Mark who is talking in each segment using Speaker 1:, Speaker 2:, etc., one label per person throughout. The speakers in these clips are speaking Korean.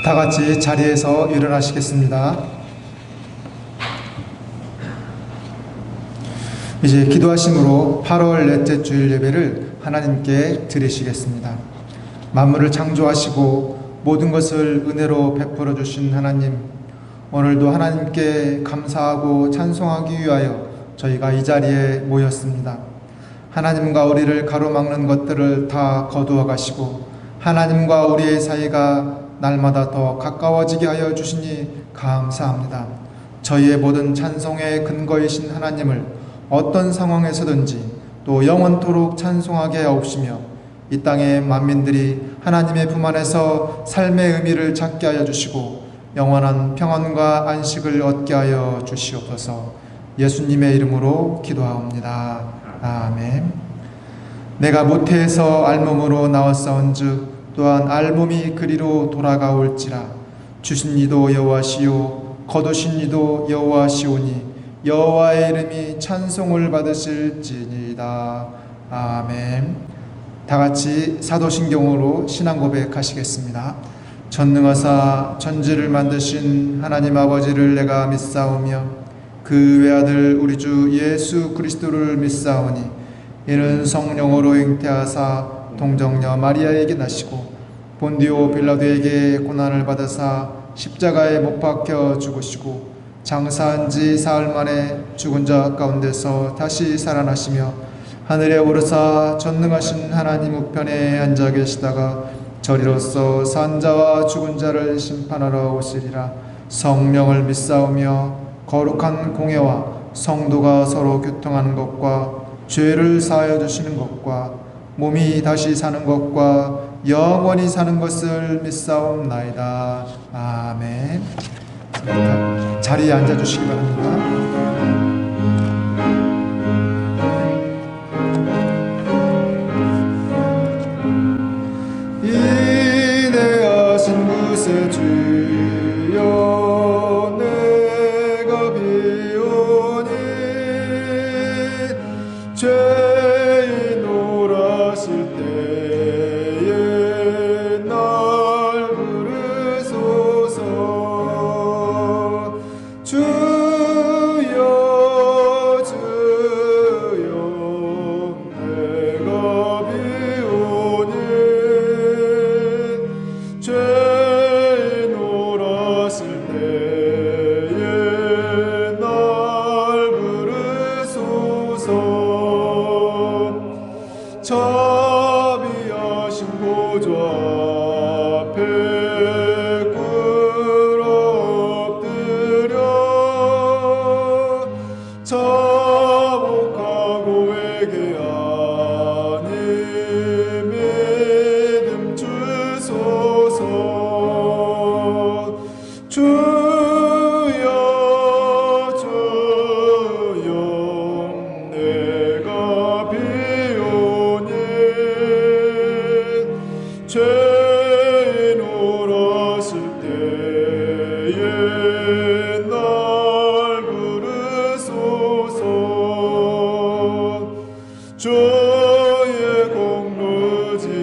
Speaker 1: 다 같이 자리에서 일어나시겠습니다. 이제 기도하심으로 8월 넷째 주일 예배를 하나님께 드리시겠습니다. 만물을 창조하시고 모든 것을 은혜로 베풀어 주신 하나님, 오늘도 하나님께 감사하고 찬송하기 위하여 저희가 이 자리에 모였습니다. 하나님과 우리를 가로막는 것들을 다 거두어 가시고 하나님과 우리의 사이가 날마다 더 가까워지게 하여 주시니 감사합니다. 저희의 모든 찬송의 근거이신 하나님을 어떤 상황에서든지 또 영원토록 찬송하게 하옵시며 이 땅의 만민들이 하나님의 품 안에서 삶의 의미를 찾게 하여 주시고 영원한 평안과 안식을 얻게 하여 주시옵소서. 예수님의 이름으로 기도하옵니다. 아멘. 내가 모태에서 알몸으로 나왔사온즉 또한 알몸이 그리로 돌아가올지라. 주신 이도 여호와시요 거두신 이도 여호와시오니 여호와의 이름이 찬송을 받으실지니이다. 아멘. 다같이 사도신경으로 신앙 고백하시겠습니다. 전능하사 천지를 만드신 하나님 아버지를 내가 믿사오며 그 외아들 우리 주 예수 그리스도를 믿사오니 이는 성령으로 잉태하사 동정녀 마리아에게 나시고 본디오 빌라도에게 고난을 받으사 십자가에 못 박혀 죽으시고 장사한 지 사흘 만에 죽은 자 가운데서 다시 살아나시며 하늘에 오르사 전능하신 하나님 우편에 앉아 계시다가 저리로서 산 자와 죽은 자를 심판하러 오시리라. 성령을 믿사오며 거룩한 공예와 성도가 서로 교통하는 것과 죄를 사하여 주시는 것과 몸이 다시 사는 것과 영원히 사는 것을 믿사옵나이다. 아멘. 자리에 앉아주시기 바랍니다. 인내하신 구세 주여 내가 비오니 죄인 오라실 때에 날 부르소서. 주여 주여 내가 비오니 죄인 오라실 때에 날 부르소서. 자비하신 보좌 앞에 꿇어 엎드려 자복하고 회개하니 믿음 주소서. 주여 주여 내가 비오니 죄인 오라실 때에 날 부르소서. 주의 공로지하여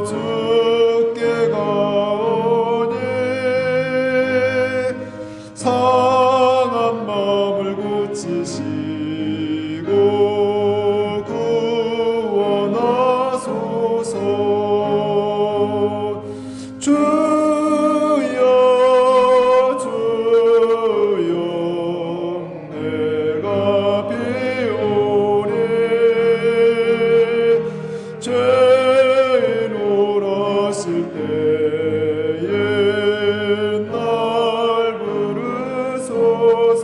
Speaker 1: 주께 가오니 상한 마음을 고치시고 구원하소서. 주여 주여 내가 비오니 죄인 오라실 때에 날 부르소서.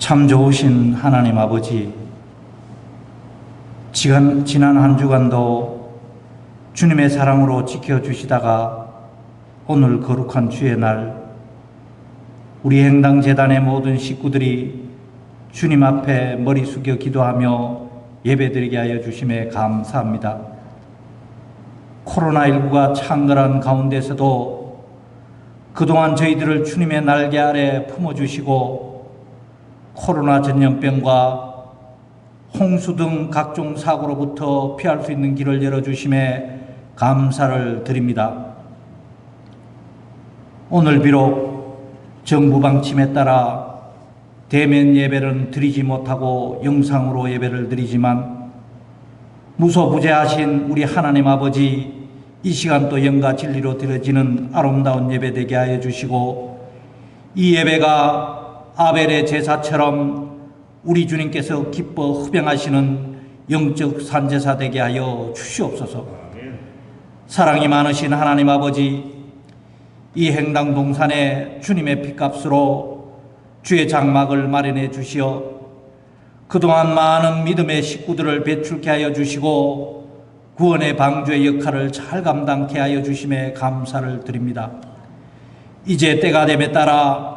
Speaker 2: 참 좋으신 하나님 아버지, 지난 한 주간도 주님의 사랑으로 지켜주시다가 오늘 거룩한 주의 날 우리 행당재단의 모든 식구들이 주님 앞에 머리 숙여 기도하며 예배드리게 하여 주심에 감사합니다. 코로나19가 창궐한 가운데서도 그동안 저희들을 주님의 날개 아래 품어주시고 코로나 전염병과 홍수 등 각종 사고로부터 피할 수 있는 길을 열어주심에 감사를 드립니다. 오늘 비록 정부 방침에 따라 대면 예배를 드리지 못하고 영상으로 예배를 드리지만 무소부재하신 우리 하나님 아버지, 이 시간 또 영과 진리로 드려지는 아름다운 예배 되게 하여 주시고 이 예배가 아벨의 제사처럼 우리 주님께서 기뻐 흡양하시는 영적 산제사 되게 하여 주시옵소서. 사랑이 많으신 하나님 아버지, 이 행당 동산에 주님의 피값으로 주의 장막을 마련해 주시어 그동안 많은 믿음의 식구들을 배출케 하여 주시고 구원의 방주의 역할을 잘 감당케 하여 주심에 감사를 드립니다. 이제 때가 됨에 따라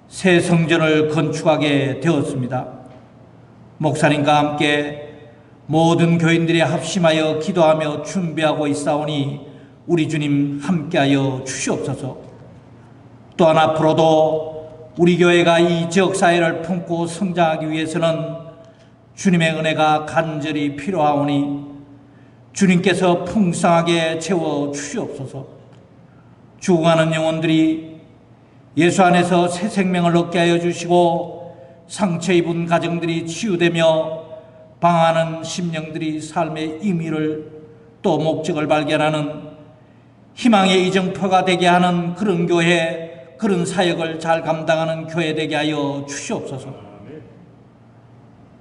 Speaker 2: 새 성전을 건축하게 되었습니다. 목사님과 함께 모든 교인들이 합심하여 기도하며 준비하고 있사오니 우리 주님 함께하여 주시옵소서. 또한 앞으로도 우리 교회가 이 지역사회를 품고 성장하기 위해서는 주님의 은혜가 간절히 필요하오니 주님께서 풍성하게 채워 주시옵소서. 죽어가는 영혼들이 예수 안에서 새 생명을 얻게 하여 주시고 상처 입은 가정들이 치유되며 방황하는 심령들이 삶의 의미를 또 목적을 발견하는 희망의 이정표가 되게 하는 그런 교회, 그런 사역을 잘 감당하는 교회 되게 하여 주시옵소서.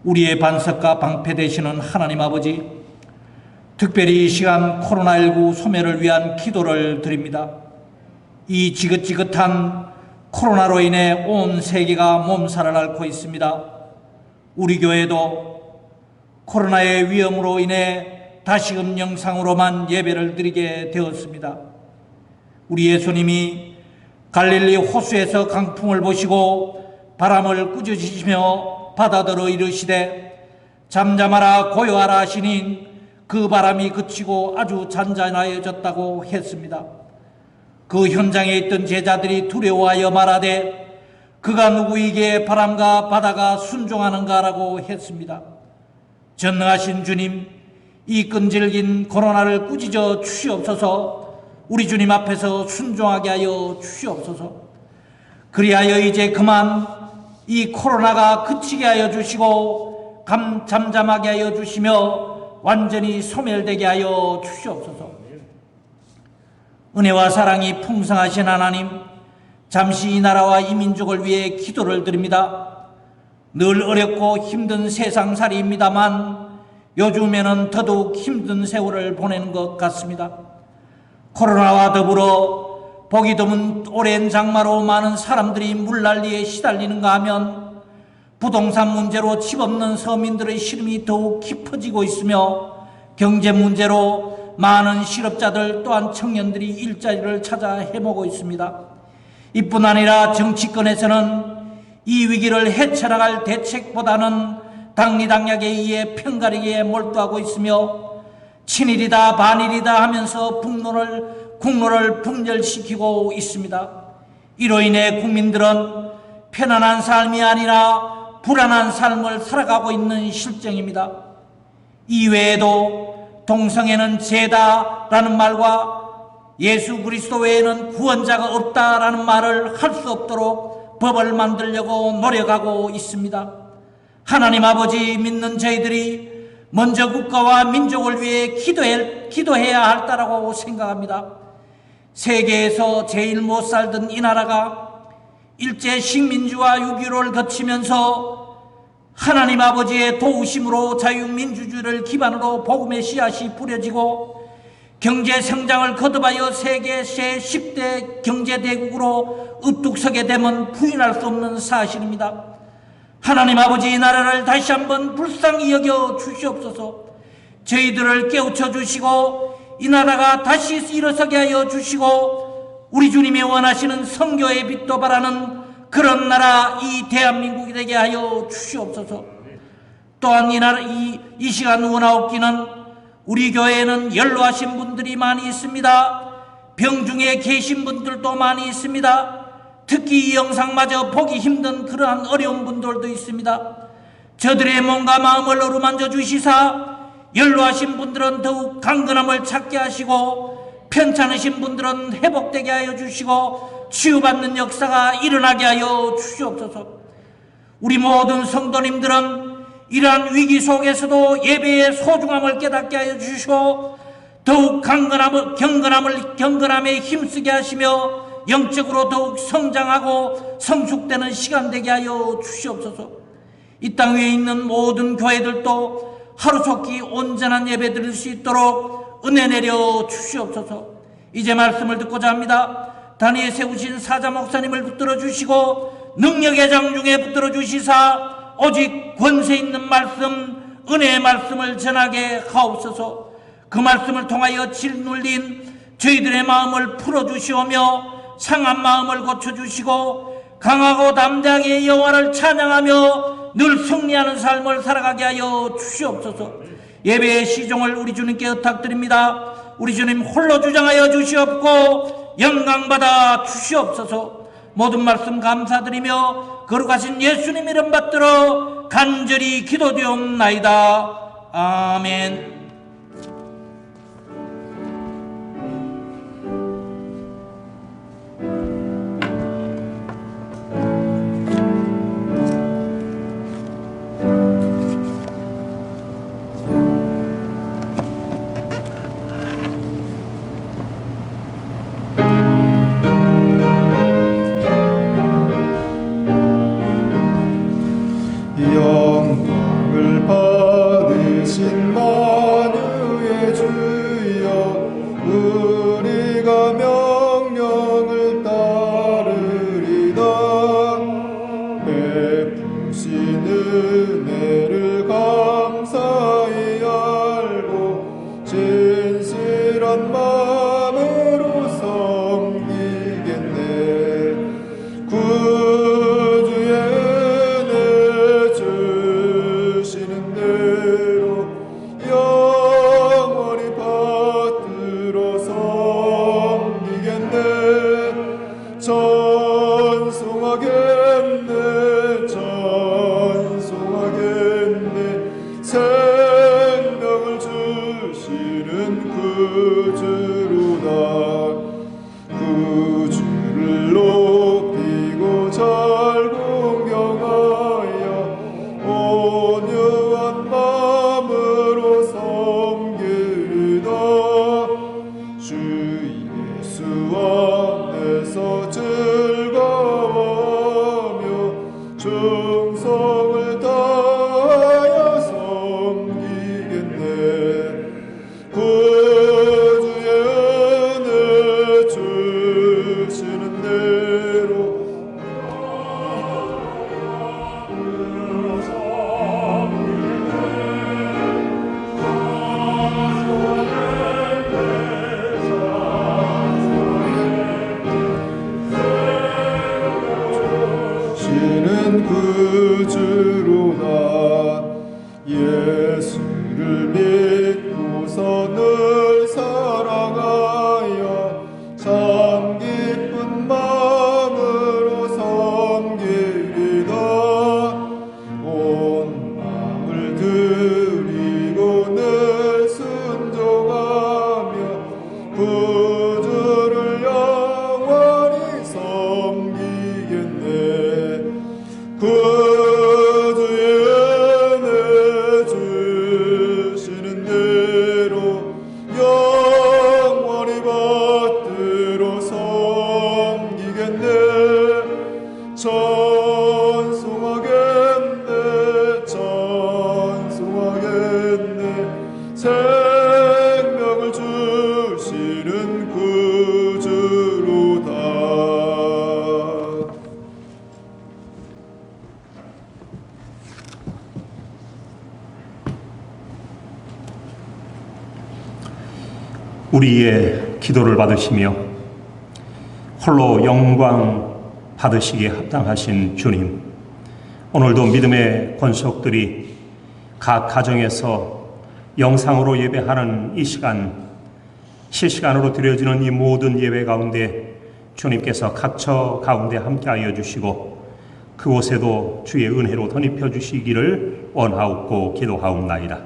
Speaker 2: 우리의 반석과 방패 되시는 하나님 아버지, 특별히 이 시간 코로나19 소멸을 위한 기도를 드립니다. 이 지긋지긋한 코로나로 인해 온 세계가 몸살을 앓고 있습니다. 우리 교회도 코로나의 위험으로 인해 다시금 영상으로만 예배를 드리게 되었습니다. 우리 예수님이 갈릴리 호수에서 강풍을 보시고 바람을 꾸짖으시며 바다더러 이르시되 잠잠하라 고요하라 하시니 그 바람이 그치고 아주 잔잔하여졌다고 했습니다. 그 현장에 있던 제자들이 두려워하여 말하되 그가 누구에게 바람과 바다가 순종하는가라고 했습니다. 전능하신 주님, 이 끈질긴 코로나를 꾸짖어 주시옵소서. 우리 주님 앞에서 순종하게 하여 주시옵소서. 그리하여 이제 그만 이 코로나가 그치게 하여 주시고 잠잠하게 하여 주시며 완전히 소멸되게 하여 주시옵소서. 은혜와 사랑이 풍성하신 하나님, 잠시 이 나라와 이 민족을 위해 기도를 드립니다. 늘 어렵고 힘든 세상살이입니다만 요즘에는 더더욱 힘든 세월을 보내는 것 같습니다. 코로나와 더불어 보기 드문 오랜 장마로 많은 사람들이 물난리에 시달리는가 하면 부동산 문제로 집 없는 서민들의 시름이 더욱 깊어지고 있으며 경제 문제로 많은 실업자들 또한 청년들이 일자리를 찾아 헤매고 있습니다. 이뿐 아니라 정치권에서는 이 위기를 헤쳐나갈 대책보다는 당리당략에 의해 편가르기에 몰두하고 있으며 친일이다 반일이다 하면서 국론을 분열시키고 있습니다. 이로 인해 국민들은 편안한 삶이 아니라 불안한 삶을 살아가고 있는 실정입니다. 이외에도 동성애는 죄다라는 말과 예수 그리스도 외에는 구원자가 없다라는 말을 할 수 없도록 법을 만들려고 노력하고 있습니다. 하나님 아버지, 믿는 저희들이 먼저 국가와 민족을 위해 기도해야 할다라고 생각합니다. 세계에서 제일 못 살던 이 나라가 일제 식민지와 6.15를 거치면서 하나님 아버지의 도우심으로 자유민주주의를 기반으로 복음의 씨앗이 뿌려지고 경제 성장을 거듭하여 세계 제10대 경제대국으로 우뚝 서게 되면 부인할 수 없는 사실입니다. 하나님 아버지, 이 나라를 다시 한번 불쌍히 여겨 주시옵소서. 저희들을 깨우쳐 주시고 이 나라가 다시 일어서게 하여 주시고 우리 주님이 원하시는 선교의 빛도 바라는 그런 나라, 이 대한민국이 되게 하여 주시옵소서. 또한 이 시간 원하옵기는 우리 교회에는 연로하신 분들이 많이 있습니다. 병중에 계신 분들도 많이 있습니다. 특히 이 영상마저 보기 힘든 그러한 어려운 분들도 있습니다. 저들의 몸과 마음을 어루만져 주시사 연로하신 분들은 더욱 강건함을 찾게 하시고 편찮으신 분들은 회복되게 하여 주시고 치유받는 역사가 일어나게 하여 주시옵소서. 우리 모든 성도님들은 이러한 위기 속에서도 예배의 소중함을 깨닫게 하여 주시고 더욱 경건함에 힘쓰게 하시며 영적으로 더욱 성장하고 성숙되는 시간 되게 하여 주시옵소서. 이 땅 위에 있는 모든 교회들도 하루속히 온전한 예배 드릴 수 있도록 은혜 내려 주시옵소서. 이제 말씀을 듣고자 합니다. 단위에 세우신 사자 목사님을 붙들어 주시고 능력의 장중에 붙들어 주시사 오직 권세 있는 말씀, 은혜의 말씀을 전하게 하옵소서. 그 말씀을 통하여 짓눌린 저희들의 마음을 풀어주시오며 상한 마음을 고쳐주시고 강하고 담대하게 여호와를 찬양하며 늘 승리하는 삶을 살아가게 하여 주시옵소서. 예배의 시종을 우리 주님께 의탁드립니다. 우리 주님 홀로 주장하여 주시옵고 영광받아 주시옵소서. 모든 말씀 감사드리며 거룩하신 예수님 이름 받들어 간절히 기도되옵나이다. 아멘.
Speaker 1: 영광을 받으신 만유의 주여, 우리가 명령을 따르리다. 베푸신 은혜를 감사히 알고 진실한 마음으로 섬기겠네. 생명을 주시는 구주로다. 구주를 높이고 잘 공경하여 온유한 마음으로 섬기리다. 주 예수 안에서 즐거워하며 충성을 다하여 섬기겠네. 구주의 은혜 주시는 대로 주시는 구주로다. 예수를 믿고서 늘 사랑하여 참 기쁜 마음으로 섬기리다. 온 마음을 드리고 늘 순종하며 구주를 영원히 섬기겠네. 구주의 은혜 주시는 대로
Speaker 3: 우리의 기도를 받으시며 홀로 영광 받으시기에 합당하신 주님, 오늘도 믿음의 권속들이 각 가정에서 영상으로 예배하는 이 시간, 실시간으로 드려지는 이 모든 예배 가운데 주님께서 각처 가운데 함께하여 주시고 그곳에도 주의 은혜로 덧입혀 주시기를 원하옵고 기도하옵나이다.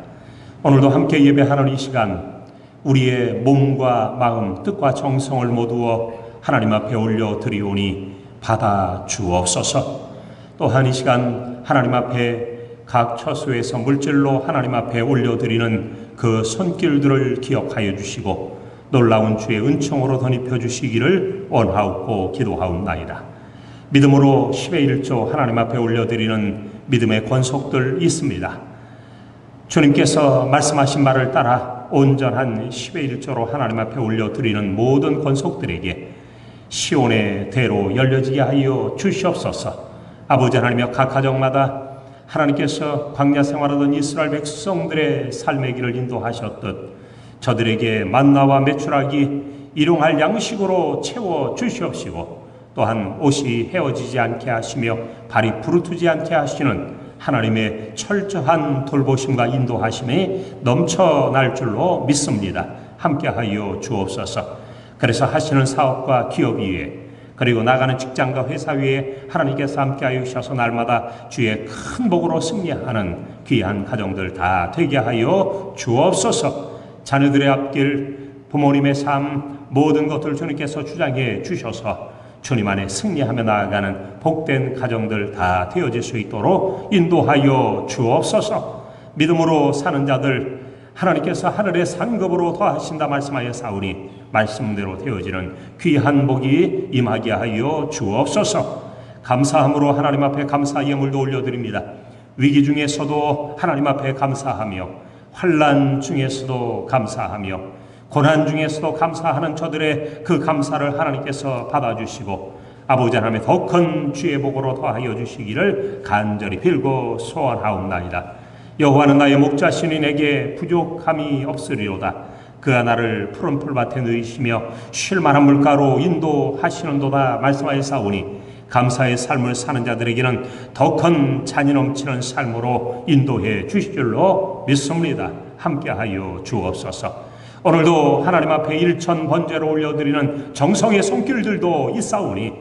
Speaker 3: 오늘도 함께 예배하는 이 시간, 우리의 몸과 마음, 뜻과 정성을 모두어 하나님 앞에 올려드리오니 받아 주옵소서. 또한 이 시간 하나님 앞에 각 처소에서 물질로 하나님 앞에 올려드리는 그 손길들을 기억하여 주시고 놀라운 주의 은총으로 덧입혀 주시기를 원하옵고 기도하옵나이다. 믿음으로 10의 1조 하나님 앞에 올려드리는 믿음의 권속들 있습니다. 주님께서 말씀하신 말을 따라 온전한 10의 1조로 하나님 앞에 올려드리는 모든 권속들에게 시온의 대로 열려지게 하여 주시옵소서. 아버지 하나님여, 각 가정마다 하나님께서 광야 생활하던 이스라엘 백성들의 삶의 길을 인도하셨듯 저들에게 만나와 메추라기 일용할 양식으로 채워 주시옵시고, 또한 옷이 헤어지지 않게 하시며 발이 부르트지 않게 하시는 하나님의 철저한 돌보심과 인도하심이 넘쳐날 줄로 믿습니다. 함께하여 주옵소서. 그래서 하시는 사업과 기업 위에, 그리고 나가는 직장과 회사 위에 하나님께서 함께하여 주셔서 날마다 주의 큰 복으로 승리하는 귀한 가정들 다 되게 하여 주옵소서. 자녀들의 앞길, 부모님의 삶, 모든 것들 주님께서 주장해 주셔서 주님 안에 승리하며 나아가는 복된 가정들 다 되어질 수 있도록 인도하여 주옵소서. 믿음으로 사는 자들 하나님께서 하늘의 상급으로 더하신다 말씀하여 사오니 말씀대로 되어지는 귀한 복이 임하게 하여 주옵소서. 감사함으로 하나님 앞에 감사 예물도 올려드립니다. 위기 중에서도 하나님 앞에 감사하며, 환난 중에서도 감사하며, 고난 중에서도 감사하는 저들의 그 감사를 하나님께서 받아주시고 아버지 하나님의 더 큰 주의 복으로 더하여 주시기를 간절히 빌고 소원하옵나이다. 여호와는 나의 목자시니 내게 부족함이 없으리로다. 그가 나를 푸른 풀밭에 누이시며 쉴 만한 물가로 인도하시는도다 말씀하여 사오니 감사의 삶을 사는 자들에게는 더 큰 잔이 넘치는 삶으로 인도해 주실 줄로 믿습니다. 함께하여 주옵소서. 오늘도 하나님 앞에 일천 번제로 올려드리는 정성의 손길들도 있사오니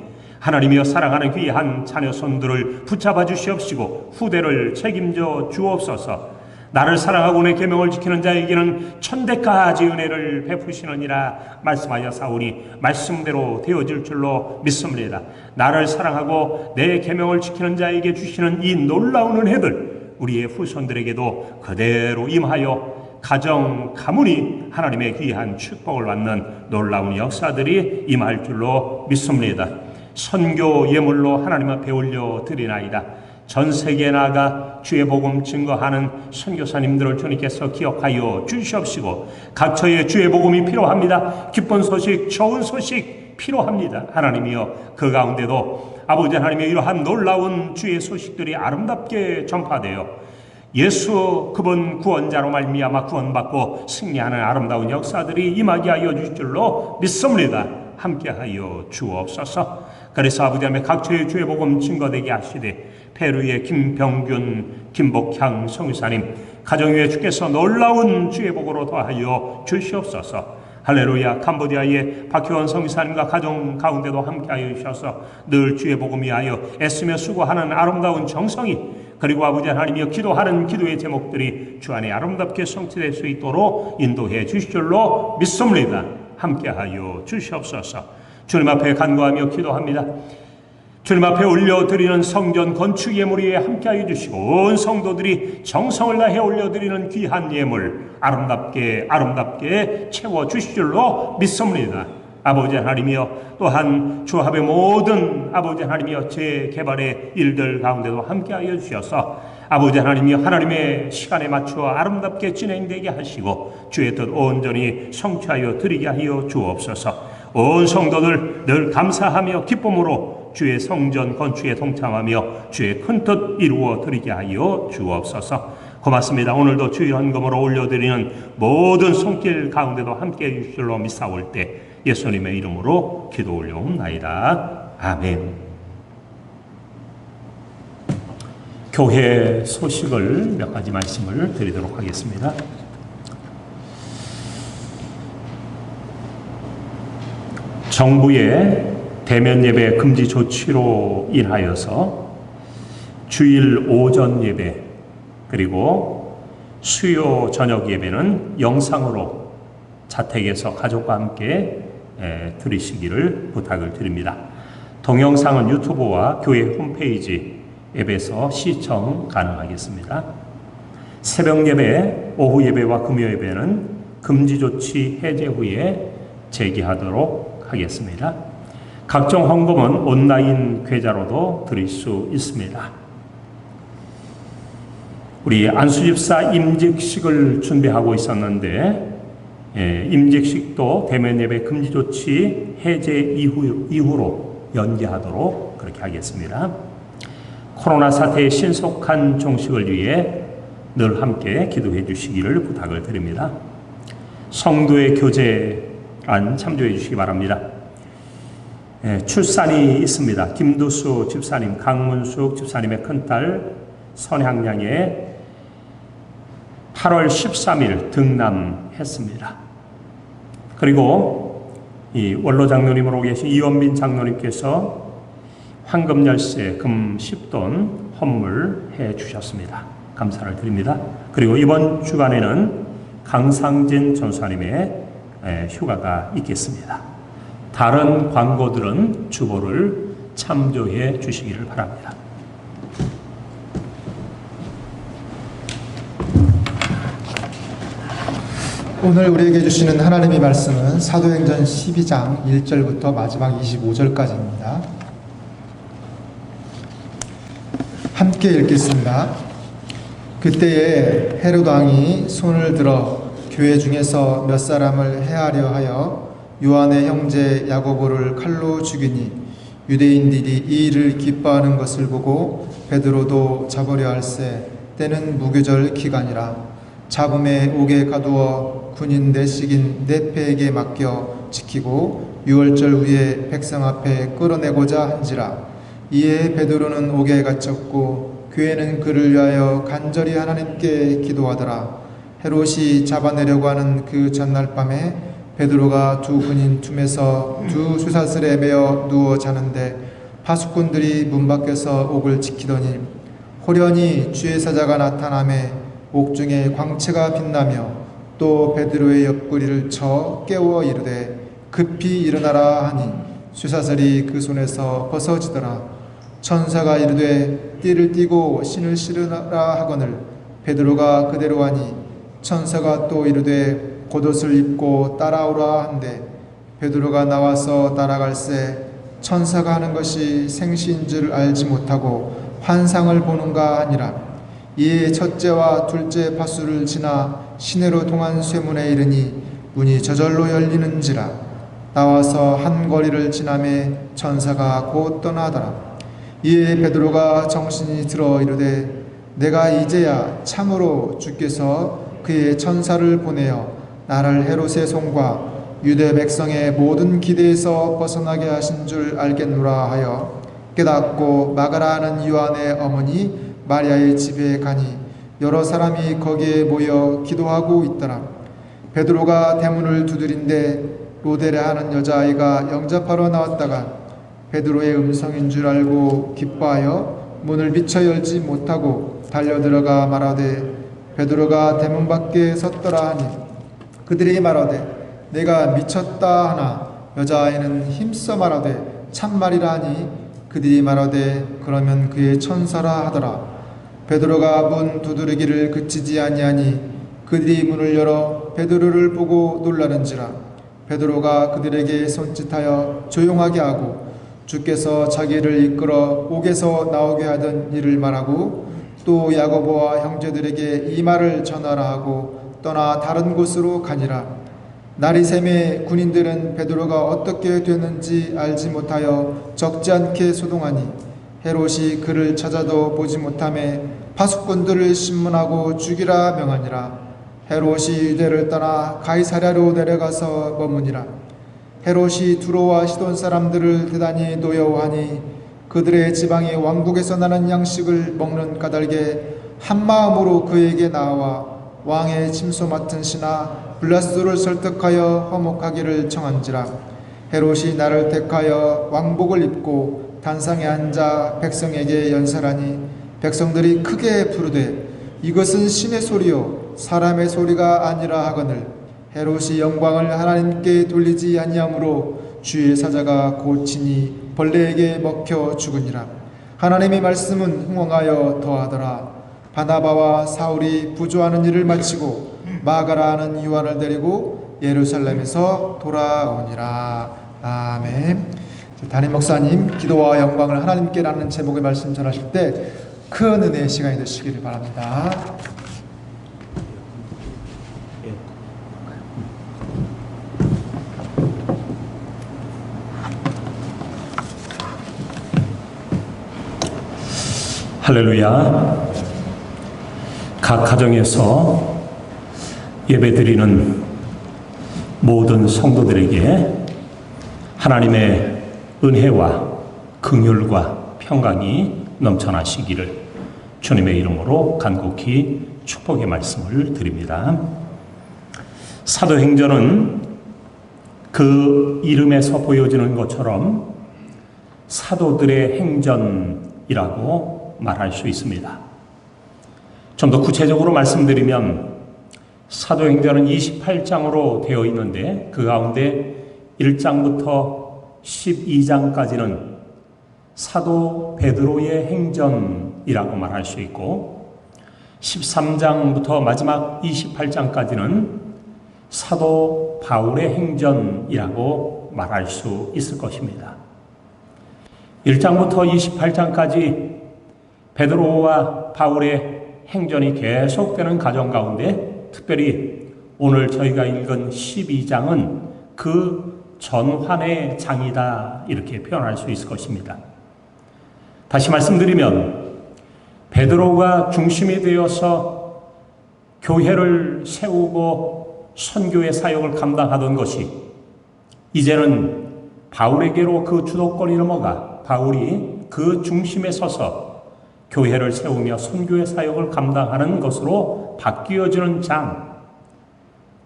Speaker 3: 하나님이여, 사랑하는 귀한 자녀 손들을 붙잡아 주시옵시고 후대를 책임져 주옵소서. 나를 사랑하고 내 계명을 지키는 자에게는 천대까지 은혜를 베푸시느니라 말씀하여 사오니 말씀대로 되어질 줄로 믿습니다. 나를 사랑하고 내 계명을 지키는 자에게 주시는 이 놀라운 은혜들 우리의 후손들에게도 그대로 임하여 가정 가문이 하나님의 귀한 축복을 받는 놀라운 역사들이 임할 줄로 믿습니다. 선교 예물로 하나님 앞에 올려드리나이다. 전 세계에 나가 주의 복음 증거하는 선교사님들을 주님께서 기억하여 주시옵시고 각처에 주의 복음이 필요합니다. 기쁜 소식, 좋은 소식 필요합니다. 하나님이여, 그 가운데도 아버지 하나님의 이러한 놀라운 주의 소식들이 아름답게 전파되어 예수 그분 구원자로 말미암아 구원받고 승리하는 아름다운 역사들이 임하게 하여 주실 줄로 믿습니다. 함께하여 주옵소서. 그래서 아버지 하나님의 각처의 주의 복음 증거되게 하시되 페루의 김병균, 김복향 성유사님 가정 위에 주께서 놀라운 주의 복으로 더하여 주시옵소서. 할렐루야. 캄보디아의 박효원 성유사님과 가정 가운데도 함께하여 주셔서 늘 주의 복음 위하여 애쓰며 수고하는 아름다운 정성이, 그리고 아버지 하나님이여 기도하는 기도의 제목들이 주 안에 아름답게 성취될 수 있도록 인도해 주실 줄로 믿습니다. 함께하여 주시옵소서. 주님 앞에 간구하며 기도합니다. 주님 앞에 올려드리는 성전 건축 예물 위에 함께하여 주시고 온 성도들이 정성을 다해 올려드리는 귀한 예물 아름답게 채워주실 줄로 믿습니다. 아버지 하나님이여, 또한 주합의 모든 아버지 하나님이여 재개발의 일들 가운데도 함께하여 주셔서 아버지 하나님이여, 하나님의 시간에 맞추어 아름답게 진행되게 하시고 주의 뜻 온전히 성취하여 드리게 하여 주옵소서. 온 성도들 늘 감사하며 기쁨으로 주의 성전 건축에 동참하며 주의 큰 뜻 이루어 드리게 하여 주옵소서. 고맙습니다. 오늘도 주일 헌금으로 올려드리는 모든 손길 가운데도 함께해 주실 줄로 믿사올 때 예수님의 이름으로 기도 올려옵나이다. 아멘. 교회 소식을 몇 가지 말씀을 드리도록 하겠습니다. 정부의 대면 예배 금지 조치로 인하여서 주일 오전 예배 그리고 수요 저녁 예배는 영상으로 자택에서 가족과 함께 들으시기를 부탁을 드립니다. 동영상은 유튜브와 교회 홈페이지 앱에서 시청 가능하겠습니다. 새벽 예배, 오후 예배와 금요 예배는 금지 조치 해제 후에 재개하도록 하겠습니다. 각종 헌금은 온라인 계좌로도 드릴 수 있습니다. 우리 안수집사 임직식을 준비하고 있었는데 임직식도 대면 예배 금지 조치 해제 이후로 연기하도록 그렇게 하겠습니다. 코로나 사태의 신속한 종식을 위해 늘 함께 기도해 주시기를 부탁을 드립니다. 성도의 교제란 참조해 주시기 바랍니다. 출산이 있습니다. 김두수 집사님, 강문숙 집사님의 큰딸 선향양에 8월 13일 등남했습니다. 그리고 이 원로 장로님으로 계신 이원빈 장로님께서 황금 열쇠 금 10돈 헌물해 주셨습니다. 감사를 드립니다. 그리고 이번 주간에는 강상진 전사님의 휴가가 있겠습니다. 다른 광고들은 주보를 참조해 주시기를 바랍니다.
Speaker 4: 오늘 우리에게 주시는 하나님의 말씀은 사도행전 12장 1절부터 마지막 25절까지입니다. 함께 읽겠습니다. 그때에 헤롯 왕이 손을 들어 교회 중에서 몇 사람을 해하려 하여 요한의 형제 야고보를 칼로 죽이니 유대인들이 이 일을 기뻐하는 것을 보고 베드로도 잡으려 할세. 때는 무교절 기간이라. 잡음에 옥에 가두어 군인 내식인 네페에게 맡겨 지키고 유월절 후에 백성 앞에 끌어내고자 한지라. 이에 베드로는 옥에 갇혔고 교회는 그를 위하여 간절히 하나님께 기도하더라. 헤롯이 잡아내려고 하는 그 전날 밤에 베드로가 두 군인 틈에서 두 쇠사슬에 매어 누워 자는데 파수꾼들이 문 밖에서 옥을 지키더니 호련히 주의 사자가 나타나매 옥중에 광채가 빛나며 또 베드로의 옆구리를 쳐 깨워 이르되 급히 일어나라 하니 쇠사슬이 그 손에서 벗어지더라. 천사가 이르되 띠를 띠고 신을 실으라 하거늘 베드로가 그대로 하니 천사가 또 이르되 겉옷을 입고 따라오라 한데 베드로가 나와서 따라갈새 천사가 하는 것이 생시인 줄 알지 못하고 환상을 보는가 하니라. 이에 첫째와 둘째 파수를 지나 시내로 통한 쇠문에 이르니 문이 저절로 열리는지라. 나와서 한 거리를 지나매 천사가 곧 떠나더라. 이에 베드로가 정신이 들어 이르되 내가 이제야 참으로 주께서 그의 천사를 보내어 나를 헤롯의 손과 유대 백성의 모든 기대에서 벗어나게 하신 줄 알겠노라 하여 깨닫고 마가라 하는 요한의 어머니 마리아의 집에 가니 여러 사람이 거기에 모여 기도하고 있더라. 베드로가 대문을 두드린데 로데라 하는 여자아이가 영접하러 나왔다가 베드로의 음성인 줄 알고 기뻐하여 문을 비쳐 열지 못하고 달려들어가 말하되 베드로가 대문 밖에 섰더라 하니 그들이 말하되 내가 미쳤다 하나 여자아이는 힘써 말하되 참말이라 하니 그들이 말하되 그러면 그의 천사라 하더라. 베드로가 문 두드리기를 그치지 아니하니 그들이 문을 열어 베드로를 보고 놀라는지라. 베드로가 그들에게 손짓하여 조용하게 하고 주께서 자기를 이끌어 옥에서 나오게 하던 일을 말하고 또 야고보와 형제들에게 이 말을 전하라 하고 떠나 다른 곳으로 가니라. 날이 새매 군인들은 베드로가 어떻게 되는지 알지 못하여 적지 않게 소동하니 헤롯이 그를 찾아도 보지 못하매 파수꾼들을 신문하고 죽이라 명하니라. 헤롯이 유대를 떠나 가이사랴로 내려가서 머무니라. 헤롯이 두로와 시돈 사람들을 대단히 노여워하니 그들의 지방의 왕국에서 나는 양식을 먹는 까닭에 한 마음으로 그에게 나와 왕의 침소 맡은 신하 블라스도를 설득하여 화목하기를 청한지라. 헤롯이 나를 택하여 왕복을 입고 단상에 앉아 백성에게 연설하니 백성들이 크게 부르되 이것은 신의 소리요 사람의 소리가 아니라 하거늘 헤롯이 영광을 하나님께 돌리지 아니하므로 주의 사자가 고치니 벌레에게 먹혀 죽으니라. 하나님의 말씀은 흥왕하여 더하더라. 바나바와 사울이 부조하는 일을 마치고 마가라는 요한을 데리고 예루살렘에서 돌아오니라. 아멘. 담임 목사님 기도와 영광을 하나님께 라는 제목의 말씀 전하실 때 큰 은혜의 시간이 되시기를 바랍니다.
Speaker 3: 할렐루야. 각 가정에서 예배드리는 모든 성도들에게 하나님의 은혜와 긍휼과 평강이 넘쳐나시기를 주님의 이름으로 간곡히 축복의 말씀을 드립니다. 사도행전은 그 이름에서 보여지는 것처럼 사도들의 행전이라고 말할 수 있습니다. 좀 더 구체적으로 말씀드리면 사도행전은 28장으로 되어 있는데 그 가운데 1장부터 12장까지는 사도 베드로의 행전이라고 말할 수 있고 13장부터 마지막 28장까지는 사도 바울의 행전이라고 말할 수 있을 것입니다. 1장부터 28장까지 베드로와 바울의 행전이 계속되는 과정 가운데 특별히 오늘 저희가 읽은 12장은 그 전환의 장이다 이렇게 표현할 수 있을 것입니다. 다시 말씀드리면 베드로가 중심이 되어서 교회를 세우고 선교의 사역을 감당하던 것이 이제는 바울에게로 그 주도권이 넘어가 바울이 그 중심에 서서 교회를 세우며 선교의 사역을 감당하는 것으로 바뀌어지는 장,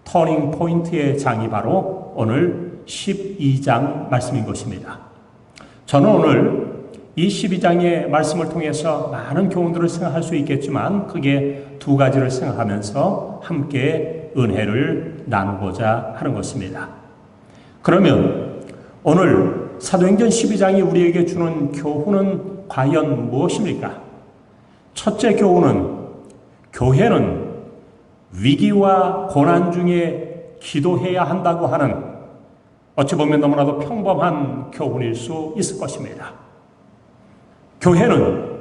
Speaker 3: 터닝 포인트의 장이 바로 오늘 12장 말씀인 것입니다. 저는 오늘 이 12장의 말씀을 통해서 많은 교훈들을 생각할 수 있겠지만 크게 두 가지를 생각하면서 함께 은혜를 나누고자 하는 것입니다. 그러면 오늘 사도행전 12장이 우리에게 주는 교훈은 과연 무엇입니까? 첫째 교훈은 교회는 위기와 고난 중에 기도해야 한다고 하는 어찌 보면 너무나도 평범한 교훈일 수 있을 것입니다. 교회는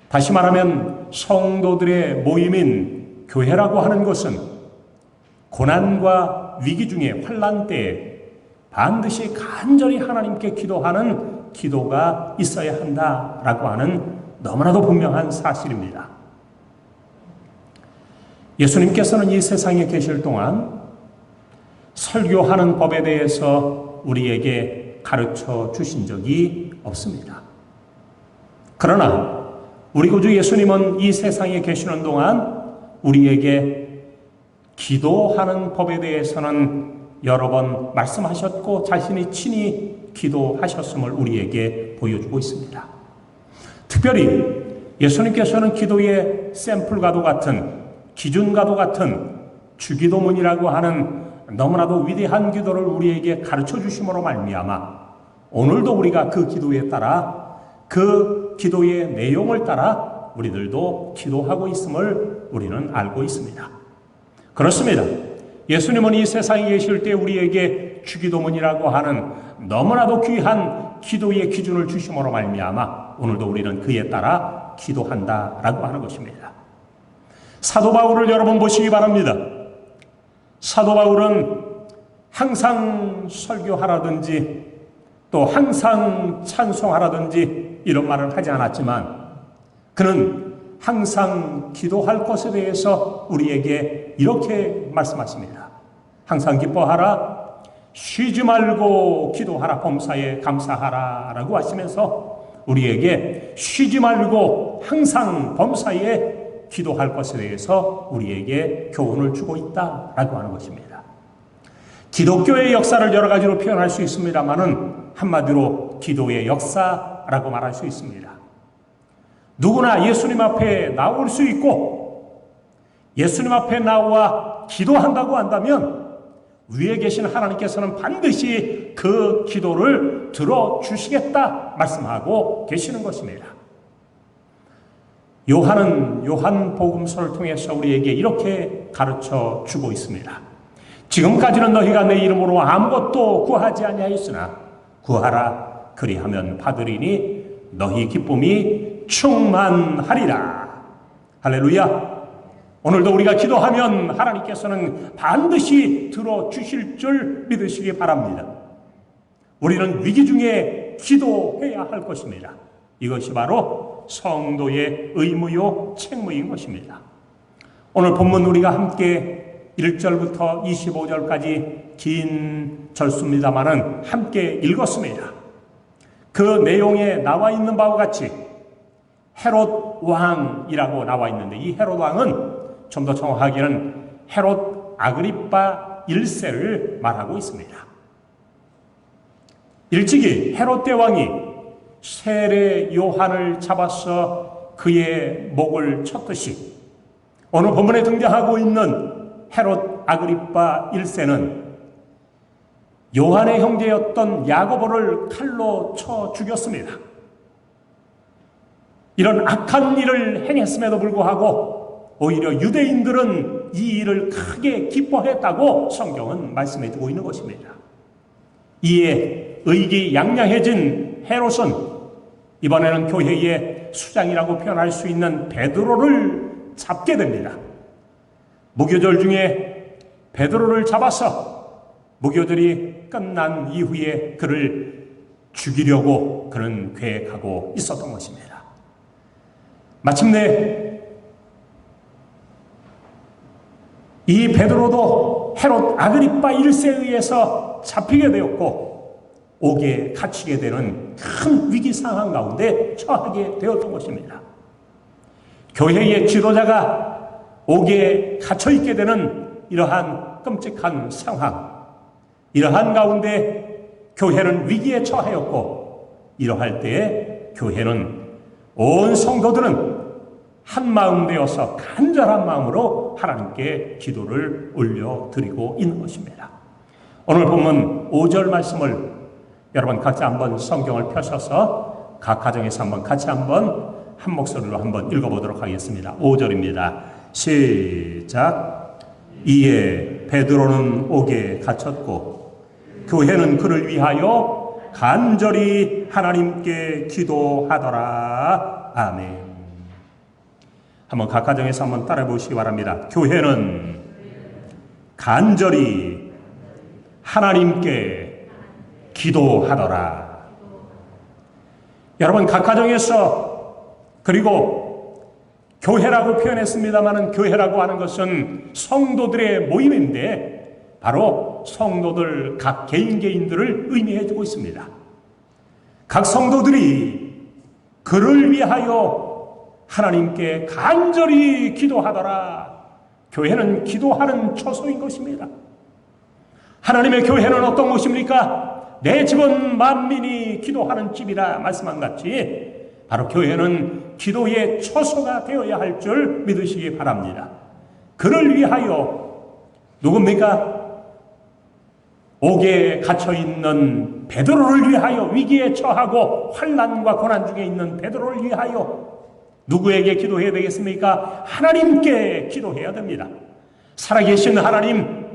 Speaker 3: 다시 말하면 성도들의 모임인 교회라고 하는 것은 고난과 위기 중에 환난 때에 반드시 간절히 하나님께 기도하는 기도가 있어야 한다라고 하는 너무나도 분명한 사실입니다. 예수님께서는 이 세상에 계실 동안 설교하는 법에 대해서 우리에게 가르쳐 주신 적이 없습니다. 그러나 우리 구주 예수님은 이 세상에 계시는 동안 우리에게 기도하는 법에 대해서는 여러 번 말씀하셨고 자신이 친히 기도하셨음을 우리에게 보여주고 있습니다. 특별히 예수님께서는 기도의 샘플과도 같은 기준과도 같은 주기도문이라고 하는 너무나도 위대한 기도를 우리에게 가르쳐 주심으로 말미암아 오늘도 우리가 그 기도에 따라 그 기도의 내용을 따라 우리들도 기도하고 있음을 우리는 알고 있습니다. 그렇습니다. 예수님은 이 세상에 계실 때 우리에게 주기도문이라고 하는 너무나도 귀한 기도의 기준을 주심으로 말미암아 오늘도 우리는 그에 따라 기도한다라고 하는 것입니다. 사도 바울을 여러분 보시기 바랍니다. 사도 바울은 항상 설교하라든지 또 항상 찬송하라든지 이런 말을 하지 않았지만 그는 항상 기도할 것에 대해서 우리에게 이렇게 말씀하십니다. 항상 기뻐하라, 쉬지 말고 기도하라, 범사에 감사하라 라고 하시면서 우리에게 쉬지 말고 항상 범사에 기도할 것에 대해서 우리에게 교훈을 주고 있다라고 하는 것입니다. 기독교의 역사를 여러 가지로 표현할 수 있습니다만은 한마디로 기도의 역사라고 말할 수 있습니다. 누구나 예수님 앞에 나올 수 있고 예수님 앞에 나와 기도한다고 한다면 위에 계신 하나님께서는 반드시 그 기도를 들어주시겠다 말씀하고 계시는 것입니다. 요한은 요한복음서를 통해서 우리에게 이렇게 가르쳐 주고 있습니다. 지금까지는 너희가 내 이름으로 아무것도 구하지 아니하였으나 구하라, 그리하면 받으리니 너희 기쁨이 충만하리라. 할렐루야. 오늘도 우리가 기도하면 하나님께서는 반드시 들어주실 줄 믿으시기 바랍니다. 우리는 위기 중에 기도해야 할 것입니다. 이것이 바로 성도의 의무요 책무인 것입니다. 오늘 본문 우리가 함께 1절부터 25절까지 긴 절수입니다마는 함께 읽었습니다. 그 내용에 나와 있는 바와 같이 헤롯 왕이라고 나와 있는데 이 헤롯 왕은 좀 더 정확하게는 헤롯 아그리빠 1세를 말하고 있습니다. 일찍이 헤롯 대왕이 세례 요한을 잡아서 그의 목을 쳤듯이 오늘 본문에 등장하고 있는 헤롯 아그리빠 1세는 요한의 형제였던 야고보를 칼로 쳐 죽였습니다. 이런 악한 일을 행했음에도 불구하고 오히려 유대인들은 이 일을 크게 기뻐했다고 성경은 말씀해 두고 있는 것입니다. 이에 의기양양해진 헤롯은 이번에는 교회의 수장이라고 표현할 수 있는 베드로를 잡게 됩니다. 무교절 중에 베드로를 잡아서 무교절이 끝난 이후에 그를 죽이려고 그는 계획하고 있었던 것입니다. 마침내 이 베드로도 헤롯 아그리빠 1세에 의해서 잡히게 되었고 옥에 갇히게 되는 큰 위기 상황 가운데 처하게 되었던 것입니다. 교회의 지도자가 옥에 갇혀 있게 되는 이러한 끔찍한 상황, 이러한 가운데 교회는 위기에 처하였고 이러할 때에 교회는 온 성도들은 한 마음 되어서 간절한 마음으로 하나님께 기도를 올려드리고 있는 것입니다. 오늘 본문 5절 말씀을 여러분 각자 한번 성경을 펴셔서 각 가정에서 한번 같이 한번 한 목소리로 한번 읽어보도록 하겠습니다. 5절입니다. 시작. 이에 베드로는 옥에 갇혔고 교회는 그를 위하여 간절히 하나님께 기도하더라. 아멘. 한번 각 가정에서 한번 따라해 보시기 바랍니다. 교회는 간절히 하나님께 기도하더라. 여러분 각 가정에서 그리고 교회라고 표현했습니다마는 교회라고 하는 것은 성도들의 모임인데 바로 성도들 각 개인들을 의미해 주고 있습니다. 각 성도들이 그를 위하여 하나님께 간절히 기도하더라. 교회는 기도하는 처소인 것입니다. 하나님의 교회는 어떤 곳입니까? 내 집은 만민이 기도하는 집이라 말씀한 같이 바로 교회는 기도의 처소가 되어야 할 줄 믿으시기 바랍니다. 그를 위하여 누굽니까? 옥에 갇혀있는 베드로를 위하여 위기에 처하고 환난과 고난 중에 있는 베드로를 위하여 누구에게 기도해야 되겠습니까? 하나님께 기도해야 됩니다. 살아계신 하나님,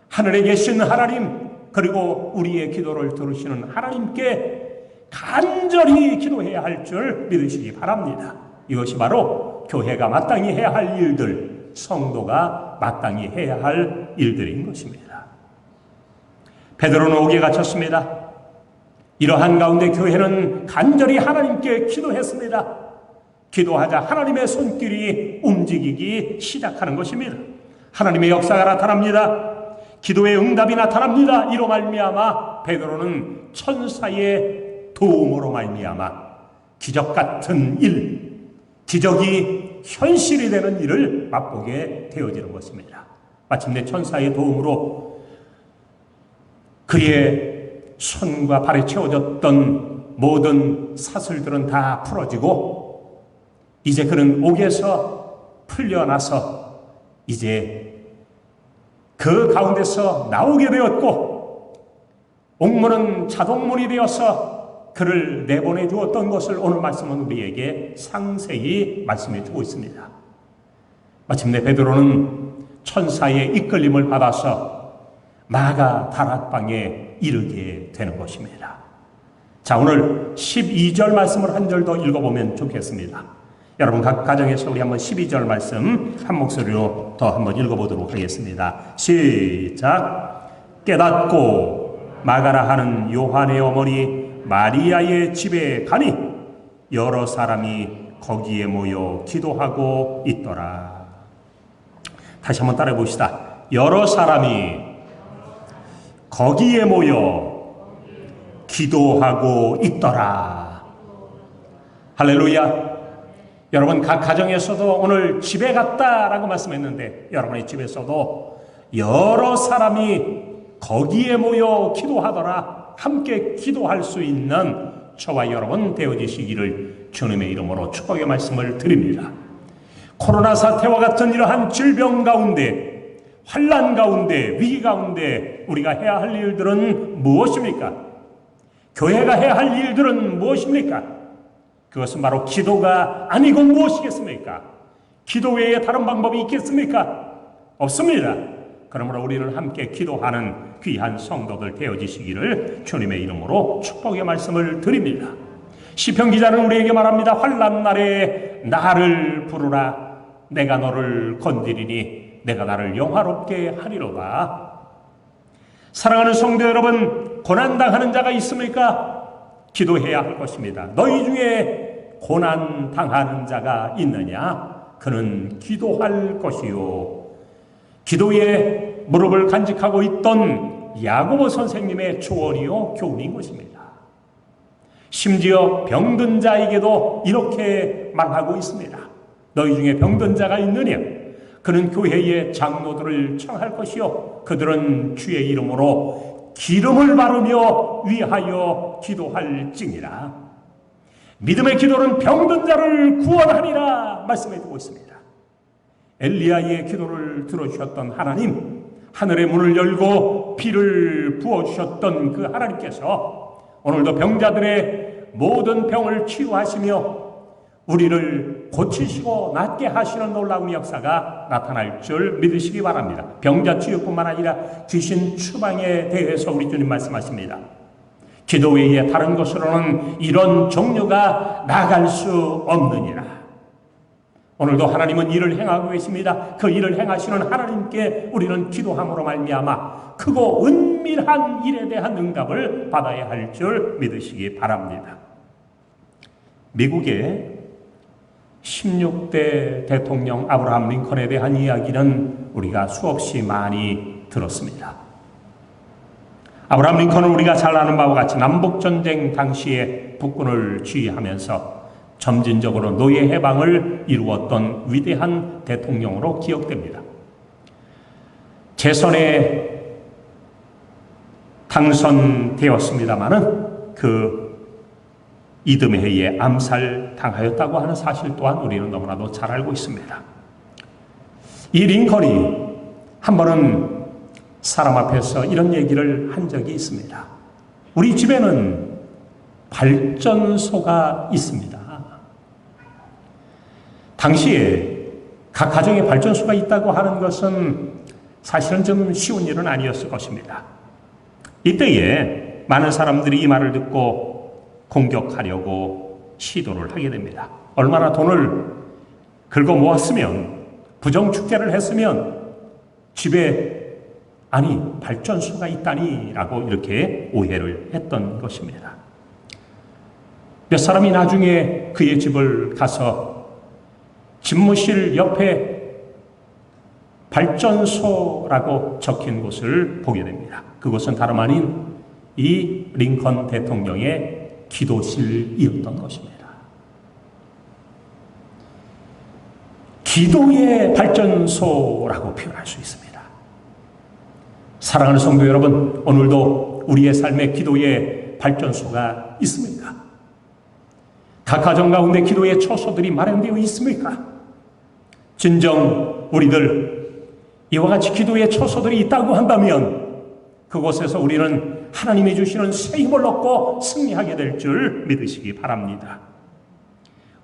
Speaker 3: 하늘에 계신 하나님, 그리고 우리의 기도를 들으시는 하나님께 간절히 기도해야 할 줄 믿으시기 바랍니다. 이것이 바로 교회가 마땅히 해야 할 일들, 성도가 마땅히 해야 할 일들인 것입니다. 베드로는 옥에 갇혔습니다. 이러한 가운데 교회는 간절히 하나님께 기도했습니다. 기도하자 하나님의 손길이 움직이기 시작하는 것입니다. 하나님의 역사가 나타납니다. 기도의 응답이 나타납니다. 이로 말미암아 베드로는 천사의 도움으로 말미암아 기적 같은 일, 기적이 현실이 되는 일을 맛보게 되어지는 것입니다. 마침내 천사의 도움으로 그의 손과 발에 채워졌던 모든 사슬들은 다 풀어지고 이제 그는 옥에서 풀려나서 이제 그 가운데서 나오게 되었고 옥문은 자동문이 되어서 그를 내보내 주었던 것을 오늘 말씀은 우리에게 상세히 말씀해 주고 있습니다. 마침내 베드로는 천사의 이끌림을 받아서 마가 다락방에 이르게 되는 것입니다. 자, 오늘 12절 말씀을 한 절 더 읽어보면 좋겠습니다. 여러분 각 가정에서 우리 한번 12절 말씀 한 목소리로 더 한번 읽어보도록 하겠습니다. 시작. 깨닫고 마가라 하는 요한의 어머니 마리아의 집에 가니 여러 사람이 거기에 모여 기도하고 있더라. 다시 한번 따라해 봅시다. 여러 사람이 거기에 모여 기도하고 있더라. 할렐루야. 여러분 각 가정에서도 오늘 집에 갔다라고 말씀했는데 여러분의 집에서도 여러 사람이 거기에 모여 기도하더라. 함께 기도할 수 있는 저와 여러분 되어지시기를 주님의 이름으로 축복의 말씀을 드립니다. 코로나 사태와 같은 이러한 질병 가운데, 환난 가운데, 위기 가운데 우리가 해야 할 일들은 무엇입니까? 교회가 해야 할 일들은 무엇입니까? 그것은 바로 기도가 아니고 무엇이겠습니까? 기도 외에 다른 방법이 있겠습니까? 없습니다. 그러므로 우리는 함께 기도하는 귀한 성도들 되어지시기를 주님의 이름으로 축복의 말씀을 드립니다. 시편 기자는 우리에게 말합니다. 환난 날에 나를 부르라. 내가 너를 건드리니 내가 나를 영화롭게 하리로다. 사랑하는 성도 여러분, 고난당하는 자가 있습니까? 기도해야 할 것입니다. 너희 중에 고난당하는 자가 있느냐? 그는 기도할 것이요. 기도에 무릎을 간직하고 있던 야고보 선생님의 조언이요 교훈인 것입니다. 심지어 병든 자에게도 이렇게 말하고 있습니다. 너희 중에 병든 자가 있느냐? 그는 교회의 장로들을 청할 것이요 그들은 주의 이름으로 기름을 바르며 위하여 기도할지니라. 믿음의 기도는 병든 자를 구원하리라 말씀해 주고 있습니다. 엘리야의 기도를 들어주셨던 하나님, 하늘의 문을 열고 비를 부어주셨던 그 하나님께서 오늘도 병자들의 모든 병을 치유하시며 우리를 고치시고 낫게 하시는 놀라운 역사가 나타날 줄 믿으시기 바랍니다. 병자 치유뿐만 아니라 귀신 추방에 대해서 우리 주님 말씀하십니다. 기도 외에 다른 것으로는 이런 종류가 나갈 수 없느니라. 오늘도 하나님은 일을 행하고 계십니다. 그 일을 행하시는 하나님께 우리는 기도함으로 말미암아 크고 은밀한 일에 대한 응답을 받아야 할 줄 믿으시기 바랍니다. 미국의 16대 대통령 아브라함 링컨에 대한 이야기는 우리가 수없이 많이 들었습니다. 아브라함 링컨은 우리가 잘 아는 바와 같이 남북전쟁 당시에 북군을 지휘하면서 점진적으로 노예 해방을 이루었던 위대한 대통령으로 기억됩니다. 재선에 당선되었습니다마는 그 이듬해에 암살당하였다고 하는 사실 또한 우리는 너무나도 잘 알고 있습니다. 이 링컨이 한 번은 사람 앞에서 이런 얘기를 한 적이 있습니다. 우리 집에는 발전소가 있습니다. 당시에 각 가정에 발전소가 있다고 하는 것은 사실은 좀 쉬운 일은 아니었을 것입니다. 이때에 많은 사람들이 이 말을 듣고 공격하려고 시도를 하게 됩니다. 얼마나 돈을 긁어 모았으면, 부정축제를 했으면 집에 아니 발전소가 있다니 라고 이렇게 오해를 했던 것입니다. 몇 사람이 나중에 그의 집을 가서 집무실 옆에 발전소라고 적힌 곳을 보게 됩니다. 그곳은 다름 아닌 이 링컨 대통령의 기도실이었던 것입니다. 기도의 발전소라고 표현할 수 있습니다. 사랑하는 성도 여러분, 오늘도 우리의 삶에 기도의 발전소가 있습니까? 각 가정 가운데 기도의 처소들이 마련되어 있습니까? 진정 우리들 이와 같이 기도의 처소들이 있다고 한다면 그곳에서 우리는 하나님이 주시는 새 힘을 얻고 승리하게 될 줄 믿으시기 바랍니다.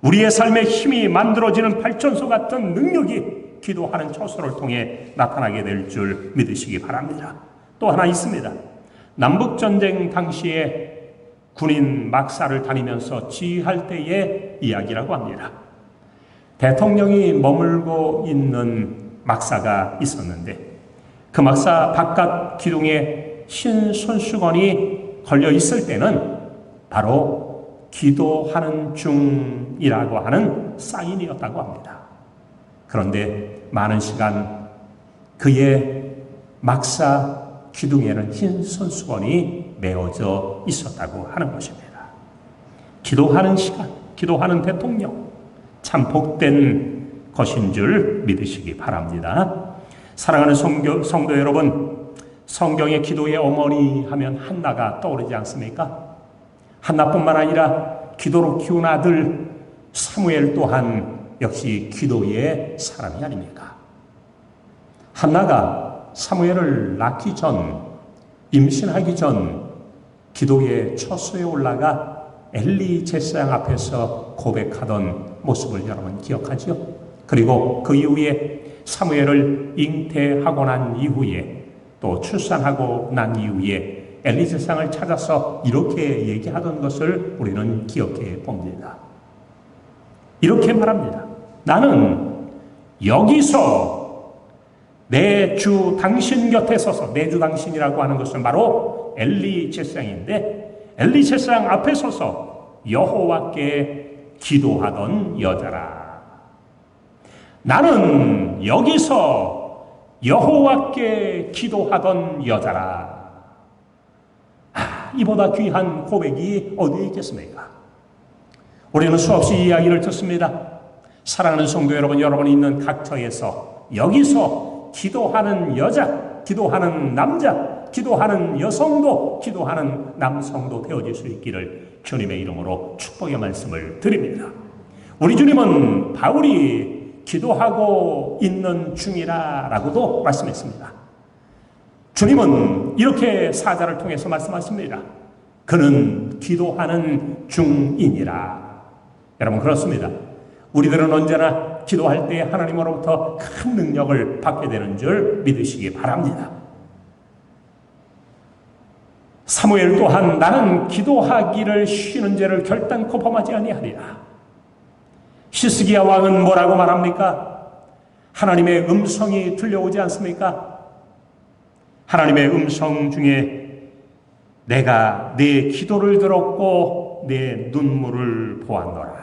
Speaker 3: 우리의 삶의 힘이 만들어지는 발전소 같은 능력이 기도하는 처소를 통해 나타나게 될 줄 믿으시기 바랍니다. 또 하나 있습니다. 남북전쟁 당시에 군인 막사를 다니면서 지휘할 때의 이야기라고 합니다. 대통령이 머물고 있는 막사가 있었는데 그 막사 바깥 기둥에 흰 손수건이 걸려 있을 때는 바로 기도하는 중이라고 하는 사인이었다고 합니다. 그런데 많은 시간 그의 막사 기둥에는 흰 손수건이 메어져 있었다고 하는 것입니다. 기도하는 시간, 기도하는 대통령, 참 복된 것인 줄 믿으시기 바랍니다. 사랑하는 성도 여러분, 성경의 기도의 어머니 하면 한나가 떠오르지 않습니까? 한나뿐만 아니라 기도로 키운 아들 사무엘 또한 역시 기도의 사람이 아닙니까? 한나가 사무엘을 낳기 전, 임신하기 전 기도의 처소에 올라가 엘리 제사장 앞에서 고백하던 모습을 여러분 기억하지요? 그리고 그 이후에 사무엘을 잉태하고 난 이후에 또 출산하고 난 이후에 엘리 제사장을 찾아서 이렇게 얘기하던 것을 우리는 기억해 봅니다. 이렇게 말합니다. 나는 여기서 내 주 당신 곁에 서서, 내 주 당신이라고 하는 것은 바로 엘리 제사장인데 엘리 제사장 앞에 서서 여호와께 기도하던 여자라. 나는 여기서 여호와께 기도하던 여자라. 이보다 귀한 고백이 어디에 있겠습니까? 우리는 수없이 이야기를 듣습니다. 사랑하는 성도 여러분, 여러분이 있는 각처에서 여기서 기도하는 여자, 기도하는 남자, 기도하는 여성도, 기도하는 남성도 되어질 수 있기를 주님의 이름으로 축복의 말씀을 드립니다. 우리 주님은 바울이 기도하고 있는 중이라라고도 말씀했습니다. 주님은 이렇게 사자를 통해서 말씀하십니다. 그는 기도하는 중이니라. 여러분 그렇습니다. 우리들은 언제나 기도할 때 하나님으로부터 큰 능력을 받게 되는 줄 믿으시기 바랍니다. 사무엘 또한 나는 기도하기를 쉬는 죄를 결단코 범하지 아니하리라. 히스기야 왕은 뭐라고 말합니까? 하나님의 음성이 들려오지 않습니까? 하나님의 음성 중에 내가 네 기도를 들었고 내 눈물을 보았노라.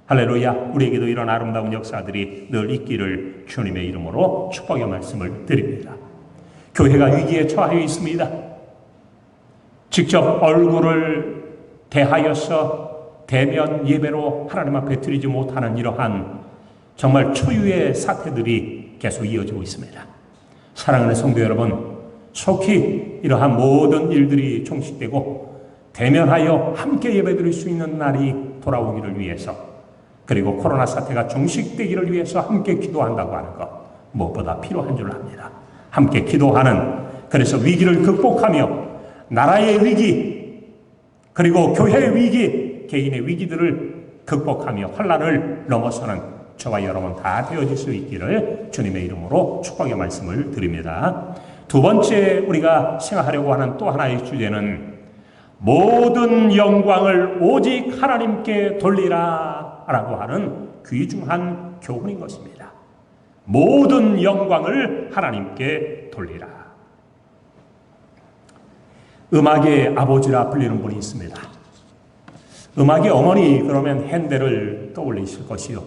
Speaker 3: 할렐루야. 우리에게도 이런 아름다운 역사들이 늘 있기를 주님의 이름으로 축복의 말씀을 드립니다. 교회가 위기에 처하여 있습니다. 직접 얼굴을 대하여서 대면 예배로 하나님 앞에 드리지 못하는 이러한 정말 초유의 사태들이 계속 이어지고 있습니다. 사랑하는 성도 여러분, 속히 이러한 모든 일들이 종식되고 대면하여 함께 예배드릴 수 있는 날이 돌아오기를 위해서, 그리고 코로나 사태가 종식되기를 위해서 함께 기도한다고 하는 것 무엇보다 필요한 줄 압니다. 함께 기도하는, 그래서 위기를 극복하며 나라의 위기, 그리고 교회의 위기, 개인의 위기들을 극복하며 환난을 넘어서는 저와 여러분 다 되어질 수 있기를 주님의 이름으로 축복의 말씀을 드립니다. 두 번째 우리가 생각하려고 하는 또 하나의 주제는 모든 영광을 오직 하나님께 돌리라 라고 하는 귀중한 교훈인 것입니다. 모든 영광을 하나님께 돌리라. 음악의 아버지라 불리는 분이 있습니다. 음악의 어머니 그러면 핸델을 떠올리실 것이요.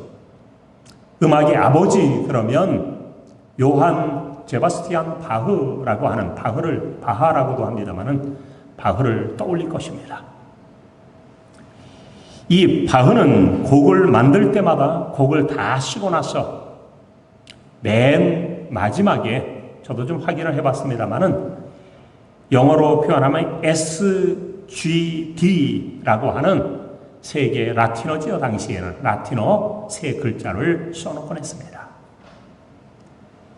Speaker 3: 음악의 아버지 그러면 요한 제바스티안 바흐라고 하는 바하라고도 합니다만은 바흐를 떠올릴 것입니다. 이 바흐는 곡을 만들 때마다 곡을 다 쓰고 나서 맨 마지막에 저도 좀 확인을 해봤습니다만은 영어로 표현하면 SGD라고 하는 세 개의 라틴어지요. 당시에는 라틴어 세 글자를 써놓곤 했습니다.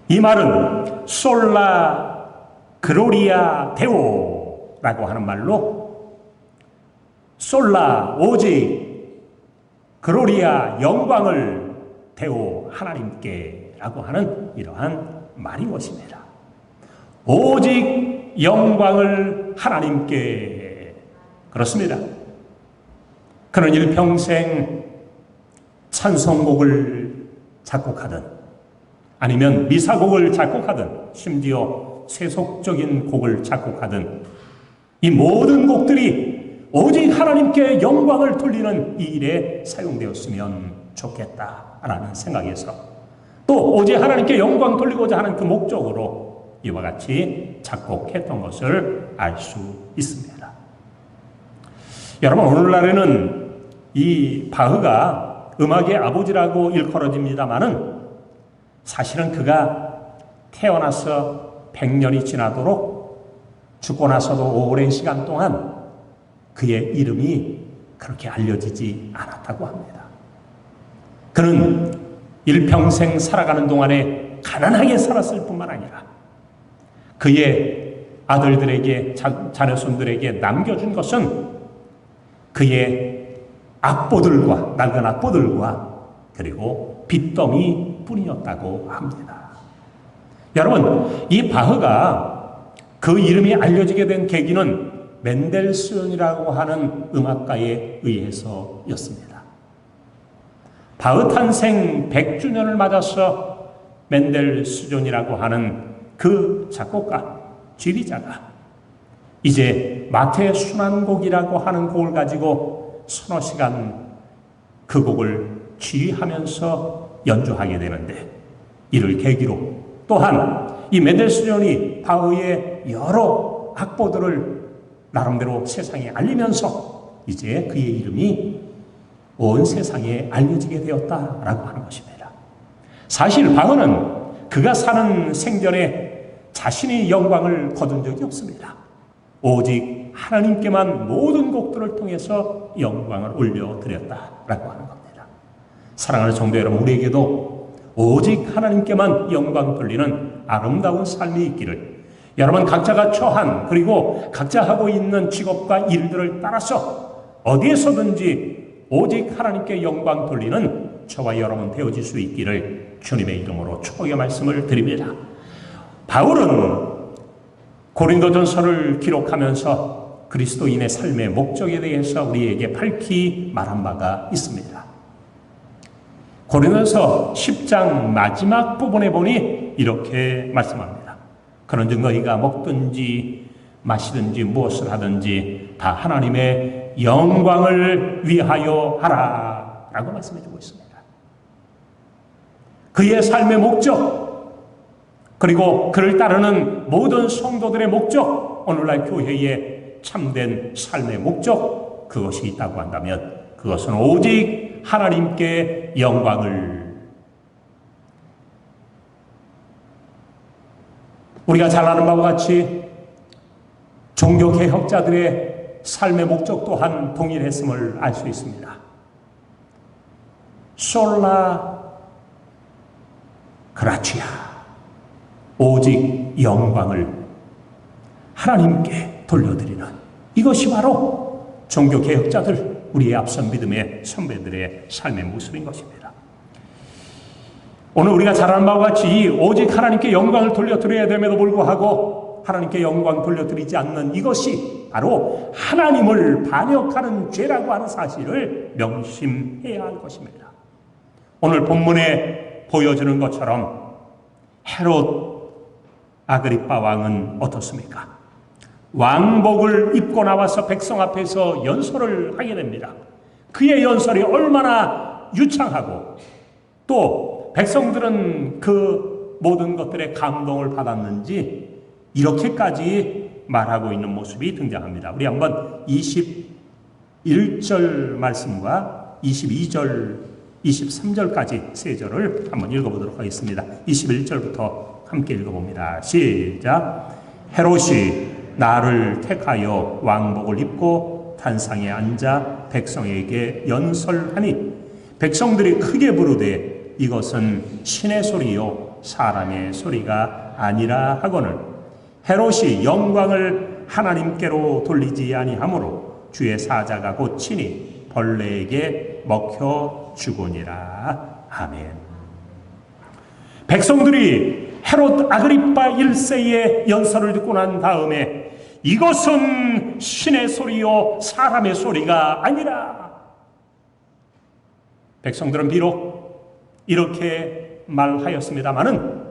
Speaker 3: 이 말은 솔라 그로리아 데오라고 하는 말로 솔라 오직 그로리아 영광을 데오 하나님께라고 하는 이러한 말인 것입니다. 오직 영광을 하나님께. 그렇습니다. 그는 일평생 찬송곡을 작곡하든 아니면 미사곡을 작곡하든 심지어 세속적인 곡을 작곡하든 이 모든 곡들이 오직 하나님께 영광을 돌리는 이 일에 사용되었으면 좋겠다라는 생각에서 또 오직 하나님께 영광 돌리고자 하는 그 목적으로 이와 같이 작곡했던 것을 알 수 있습니다. 여러분, 오늘날에는 이 바흐가 음악의 아버지라고 일컬어집니다마는 사실은 그가 태어나서 100년이 지나도록 죽고 나서도 오랜 시간 동안 그의 이름이 그렇게 알려지지 않았다고 합니다. 그는 일평생 살아가는 동안에 가난하게 살았을 뿐만 아니라 그의 아들들에게 자녀손들에게 남겨준 것은 그의 악보들과 낡은 악보들과 그리고 빚더미 뿐이었다고 합니다. 여러분, 이 바흐가 그 이름이 알려지게 된 계기는 멘델스존이라고 하는 음악가에 의해서였습니다. 바흐 탄생 100주년을 맞아서 멘델스존이라고 하는 그 작곡가, 지휘자가 이제 마태 순환곡이라고 하는 곡을 가지고 서너 시간 그 곡을 지휘하면서 연주하게 되는데 이를 계기로 또한 이 멘델스존이 바흐의 여러 악보들을 나름대로 세상에 알리면서 이제 그의 이름이 온 세상에 알려지게 되었다라고 하는 것입니다. 사실 바흐는 그가 사는 생전에 자신이 영광을 거둔 적이 없습니다. 오직 하나님께만 모든 곡들을 통해서 영광을 올려드렸다라고 하는 겁니다. 사랑하는 성도 여러분, 우리에게도 오직 하나님께만 영광 돌리는 아름다운 삶이 있기를 여러분 각자가 처한 그리고 각자 하고 있는 직업과 일들을 따라서 어디에서든지 오직 하나님께 영광 돌리는 저와 여러분 되어질 수 있기를 주님의 이름으로 축복의 말씀을 드립니다. 바울은 고린도전서를 기록하면서 그리스도인의 삶의 목적에 대해서 우리에게 밝히 말한 바가 있습니다. 고린도전서 10장 마지막 부분에 보니 이렇게 말씀합니다. 그런즉 너희가 먹든지 마시든지 무엇을 하든지 다 하나님의 영광을 위하여 하라 라고 말씀해주고 있습니다. 그의 삶의 목적 그리고 그를 따르는 모든 성도들의 목적, 오늘날 교회의 참된 삶의 목적, 그것이 있다고 한다면 그것은 오직 하나님께 영광을. 우리가 잘 아는 바와 같이 종교개혁자들의 삶의 목적 또한 동일했음을 알 수 있습니다. 솔라 그라치아, 오직 영광을 하나님께 돌려드리는 이것이 바로 종교개혁자들, 우리의 앞선 믿음의 선배들의 삶의 모습인 것입니다. 오늘 우리가 잘 아는 바와 같이 오직 하나님께 영광을 돌려드려야 됨에도 불구하고 하나님께 영광 돌려드리지 않는 이것이 바로 하나님을 반역하는 죄라고 하는 사실을 명심해야 할 것입니다. 오늘 본문에 보여주는 것처럼 헤롯 아그리빠 왕은 어떻습니까? 왕복을 입고 나와서 백성 앞에서 연설을 하게 됩니다. 그의 연설이 얼마나 유창하고 또 백성들은 그 모든 것들에 감동을 받았는지 이렇게까지 말하고 있는 모습이 등장합니다. 우리 한번 21절 말씀과 22절, 23절까지 세 절을 한번 읽어보도록 하겠습니다. 21절부터 함께 읽어봅니다. 시작. 헤롯이 나를 택하여 왕복을 입고 단상에 앉아 백성에게 연설하니 백성들이 크게 부르되 이것은 신의 소리요 사람의 소리가 아니라 하거늘 헤롯이 영광을 하나님께로 돌리지 아니하므로 주의 사자가 곧 친히 벌레에게 먹혀 죽으니라. 아멘. 백성들이 헤롯 아그리파 1세의 연설을 듣고 난 다음에 이것은 신의 소리요 사람의 소리가 아니라, 백성들은 비록 이렇게 말하였습니다마는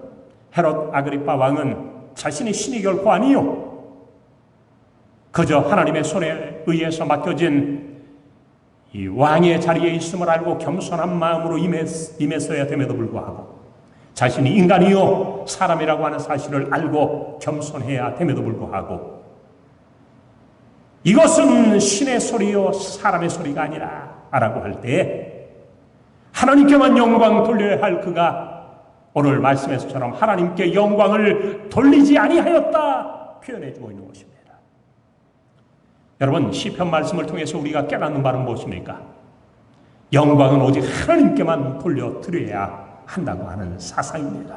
Speaker 3: 헤롯 아그리파 왕은 자신이 신이 결코 아니요 그저 하나님의 손에 의해서 맡겨진 이 왕의 자리에 있음을 알고 겸손한 마음으로 임했어야 됨에도 불구하고 자신이 인간이요 사람이라고 하는 사실을 알고 겸손해야 됨에도 불구하고 이것은 신의 소리요 사람의 소리가 아니라 라고 할 때 하나님께만 영광 돌려야 할 그가 오늘 말씀에서처럼 하나님께 영광을 돌리지 아니하였다 표현해주고 있는 것입니다. 여러분, 시편 말씀을 통해서 우리가 깨닫는 바는 무엇입니까? 영광은 오직 하나님께만 돌려드려야 한다고 하는 사상입니다.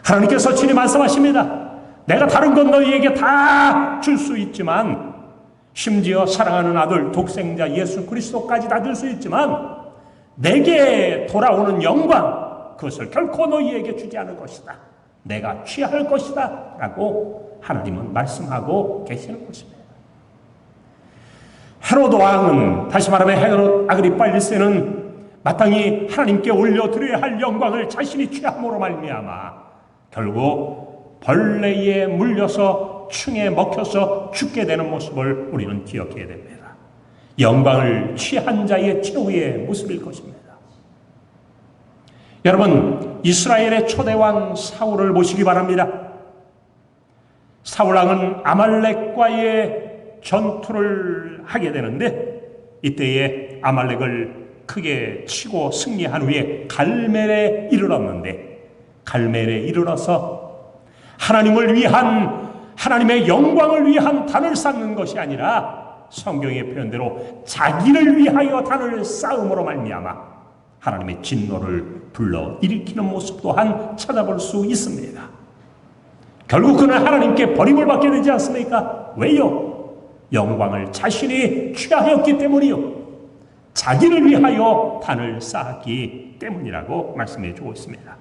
Speaker 3: 하나님께서 친히 말씀하십니다. 내가 다른 건 너희에게 다 줄 수 있지만, 심지어 사랑하는 아들 독생자 예수 그리스도까지 다 줄 수 있지만 내게 돌아오는 영광, 그것을 결코 너희에게 주지 않을 것이다. 내가 취할 것이다 라고 하나님은 말씀하고 계시는 것입니다. 헤롯 왕은, 다시 말하면 헤롯 아그리파 1세는 마땅히 하나님께 올려드려야 할 영광을 자신이 취함으로 말미암아 결국 벌레에 물려서 충에 먹혀서 죽게 되는 모습을 우리는 기억해야 됩니다. 영광을 취한 자의 최후의 모습일 것입니다. 여러분, 이스라엘의 초대왕 사울을 보시기 바랍니다. 사울왕은 아말렉과의 전투를 하게 되는데 이때에 아말렉을 크게 치고 승리한 후에 갈멜에 이르렀는데, 갈멜에 이르러서 하나님을 위한, 하나님의 영광을 위한 단을 쌓는 것이 아니라 성경의 표현대로 자기를 위하여 단을 쌓음으로 말미암아 하나님의 진노를 불러 일으키는 모습 또한 찾아볼 수 있습니다. 결국 그는 하나님께 버림을 받게 되지 않습니까? 왜요? 영광을 자신이 취하였기 때문이요, 자기를 위하여 단을 쌓았기 때문이라고 말씀해 주고 있습니다.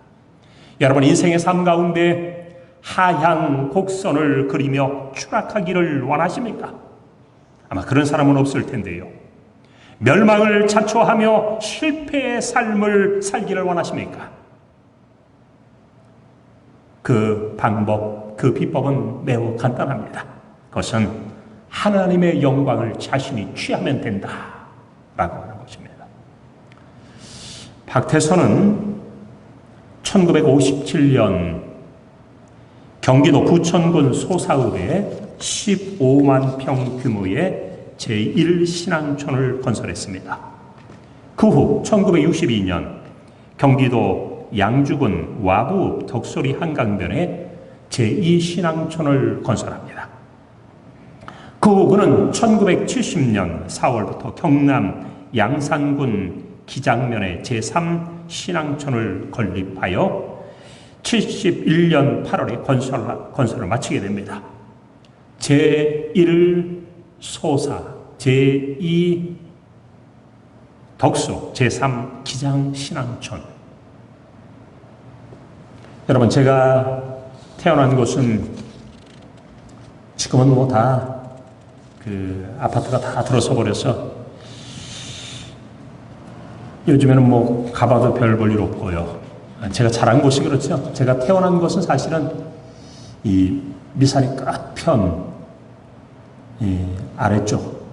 Speaker 3: 여러분, 인생의 삶 가운데 하향 곡선을 그리며 추락하기를 원하십니까? 아마 그런 사람은 없을 텐데요. 멸망을 자초하며 실패의 삶을 살기를 원하십니까? 그 방법, 그 비법은 매우 간단합니다. 그것은 하나님의 영광을 자신이 취하면 된다 라고 하는 것입니다. 박태선은 1957년 경기도 부천군 소사읍에 15만 평 규모의 제1신앙촌을 건설했습니다. 그 후 1962년 경기도 양주군 와부 덕소리 한강변에 제2신앙촌을 건설합니다. 그 후 그는 1970년 4월부터 경남 양산군 기장면에 제3신앙촌을 건립하여 71년 8월에 건설을 마치게 됩니다. 제1 소사, 제2 덕소, 제3 기장신앙촌. 여러분, 제가 태어난 곳은 지금은 뭐 다 아파트가 다 들어서 버려서 요즘에는 뭐 가봐도 별 볼 일 없고요. 제가 자란 곳이 그렇죠. 제가 태어난 곳은 사실은 이 미산이 끝편 아래쪽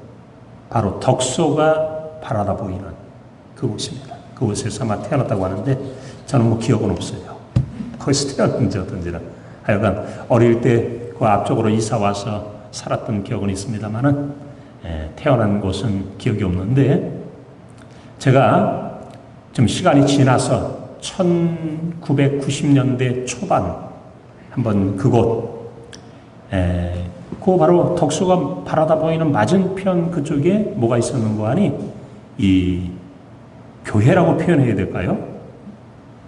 Speaker 3: 바로 덕소가 바라다 보이는 그곳입니다. 그곳에서 아마 태어났다고 하는데 저는 뭐 기억은 없어요. 거기서 태어났는지 어떤지는. 하여간 어릴 때 그 앞쪽으로 이사 와서 살았던 기억은 있습니다만은 태어난 곳은 기억이 없는데, 제가 좀 시간이 지나서 1990년대 초반 한번 그곳, 그 바로 덕수가 바라다 보이는 맞은편 그쪽에 뭐가 있었는가 하니 이 교회라고 표현해야 될까요?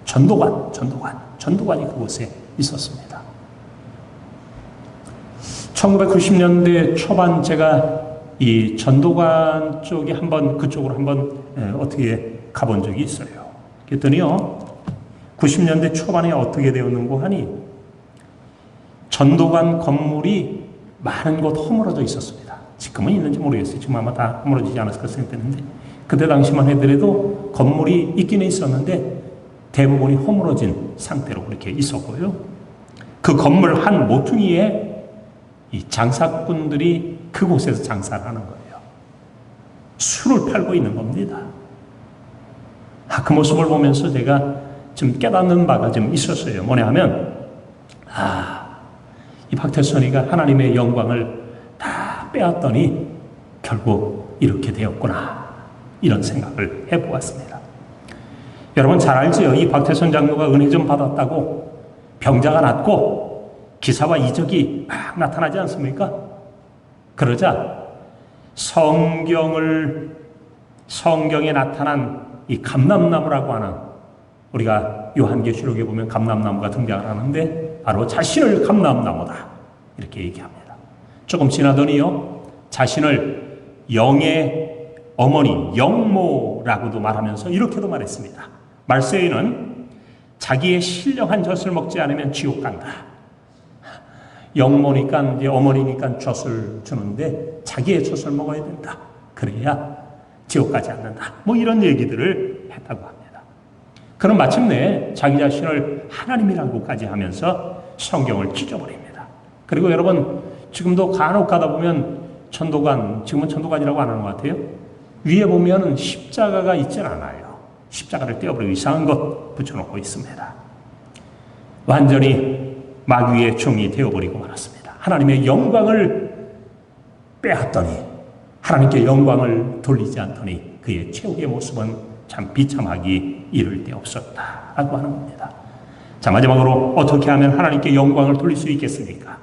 Speaker 3: 전도관이 그곳에 있었습니다. 1990년대 초반 제가 이 전도관 쪽에 그쪽으로 한번 어떻게 가본 적이 있어요. 그랬더니요, 90년대 초반에 어떻게 되었는고 하니 전도관 건물이 많은 곳 허물어져 있었습니다. 지금은 있는지 모르겠어요. 지금 아마 다 허물어지지 않았을까 생각되는데, 그때 당시만 하더라도 건물이 있기는 있었는데 대부분이 허물어진 상태로 그렇게 있었고요. 그 건물 한 모퉁이에 이 장사꾼들이 그곳에서 장사를 하는 거예요. 술을 팔고 있는 겁니다. 그 모습을 보면서 제가 좀 깨닫는 바가 좀 있었어요. 뭐냐 하면, 이 박태선이가 하나님의 영광을 다 빼앗더니 결국 이렇게 되었구나, 이런 생각을 해보았습니다. 여러분 잘 알지요? 이 박태선 장로가 은혜 좀 받았다고 병자가 낫고 기사와 이적이 막 나타나지 않습니까? 그러자 성경에 나타난 이 감람나무라고 하는, 우리가 요한계시록에 보면 감람나무가 등장을 하는데 바로 자신을 감람나무다, 이렇게 얘기합니다. 조금 지나더니요, 자신을 영의 어머니, 영모라고도 말하면서 이렇게도 말했습니다. 말세에는 자기의 신령한 젖을 먹지 않으면 지옥 간다. 영모니까, 이제 어머니니까 젖을 주는데 자기의 젖을 먹어야 된다. 그래야 지옥 가지 않는다. 뭐 이런 얘기들을 했다고 합니다. 그는 마침내 자기 자신을 하나님이라고까지 하면서 성경을 찢어버립니다. 그리고 여러분, 지금도 간혹 가다 보면 지금은 전도관이라고 안 하는 것 같아요. 위에 보면 십자가가 있질 않아요. 십자가를 떼어버리고 이상한 것 붙여놓고 있습니다. 완전히 마귀의 종이 되어버리고 말았습니다. 하나님의 영광을 빼앗더니, 하나님께 영광을 돌리지 않더니 그의 최후의 모습은 참 비참하기 이를 데 없었다라고 하는 겁니다. 자, 마지막으로 어떻게 하면 하나님께 영광을 돌릴 수 있겠습니까?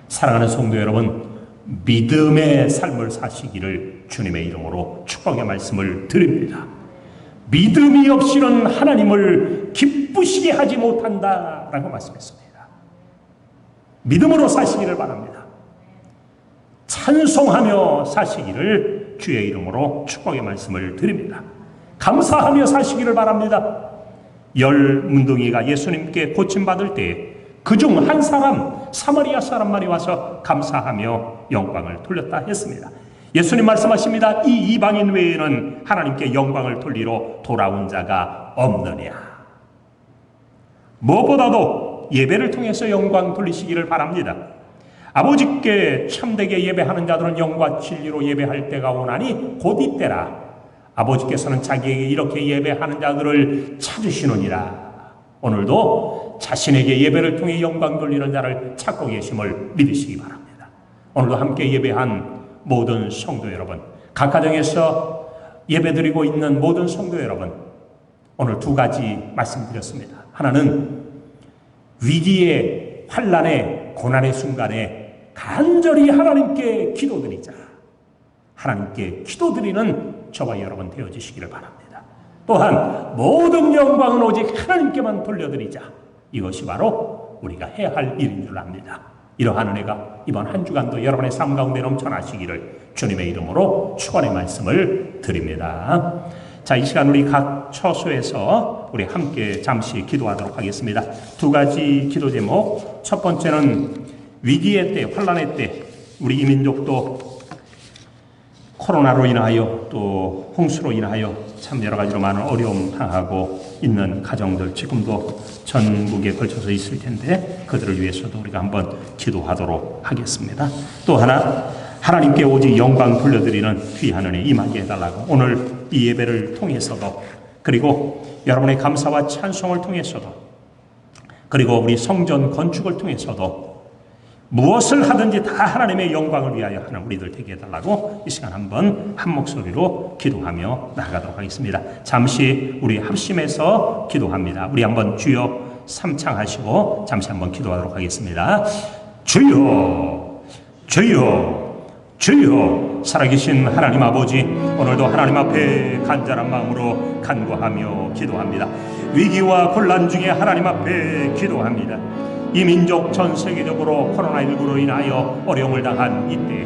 Speaker 3: 사랑하는 성도 여러분, 믿음의 삶을 사시기를 주님의 이름으로 축복의 말씀을 드립니다. 믿음이 없이는 하나님을 기쁘시게 하지 못한다라고 말씀했습니다. 믿음으로 사시기를 바랍니다. 찬송하며 사시기를 주의 이름으로 축복의 말씀을 드립니다. 감사하며 사시기를 바랍니다. 10 문둥이가 예수님께 고침받을 때 그중 한 사람, 사마리아 사람만이 와서 감사하며 영광을 돌렸다 했습니다. 예수님 말씀하십니다. 이 이방인 외에는 하나님께 영광을 돌리러 돌아온 자가 없느냐. 무엇보다도 예배를 통해서 영광 돌리시기를 바랍니다. 아버지께 참되게 예배하는 자들은 영과 진리로 예배할 때가 오나니 곧 이때라. 아버지께서는 자기에게 이렇게 예배하는 자들을 찾으시느니라. 오늘도 자신에게 예배를 통해 영광 돌리는 자를 찾고 계심을 믿으시기 바랍니다. 오늘도 함께 예배한 모든 성도 여러분, 각 가정에서 예배드리고 있는 모든 성도 여러분, 오늘 두 가지 말씀드렸습니다. 하나는 위기의 환난의 고난의 순간에 간절히 하나님께 기도드리자. 하나님께 기도드리는 저와 여러분 되어주시기를 바랍니다. 또한 모든 영광은 오직 하나님께만 돌려드리자. 이것이 바로 우리가 해야 할 일인 줄 압니다. 이러한 은혜가 이번 한 주간도 여러분의 삶 가운데 넘쳐나시기를 주님의 이름으로 축원의 말씀을 드립니다. 자, 이 시간 우리 각 처소에서 우리 함께 잠시 기도하도록 하겠습니다. 두 가지 기도 제목. 첫 번째는 위기의 때, 환난의 때, 우리 이민족도 코로나로 인하여 또 홍수로 인하여 참 여러 가지로 많은 어려움 당하고 있는 가정들 지금도 전국에 걸쳐서 있을 텐데 그들을 위해서도 우리가 한번 기도하도록 하겠습니다. 또 하나, 하나님께 오직 영광 돌려드리는 귀한 은혜 임하게 해달라고 오늘 이 예배를 통해서도 그리고 여러분의 감사와 찬송을 통해서도, 그리고 우리 성전 건축을 통해서도 무엇을 하든지 다 하나님의 영광을 위하여 하는 우리들 되게 해달라고 이 시간 한번 한 목소리로 기도하며 나아가도록 하겠습니다. 잠시 우리 합심해서 기도합니다. 우리 한번 주여 삼창하시고 잠시 한번 기도하도록 하겠습니다. 주여, 주여, 주여. 살아계신 하나님 아버지, 오늘도 하나님 앞에 간절한 마음으로 간구하며 기도합니다. 위기와 곤란 중에 하나님 앞에 기도합니다. 이 민족 전 세계적으로 코로나19로 인하여 어려움을 당한 이때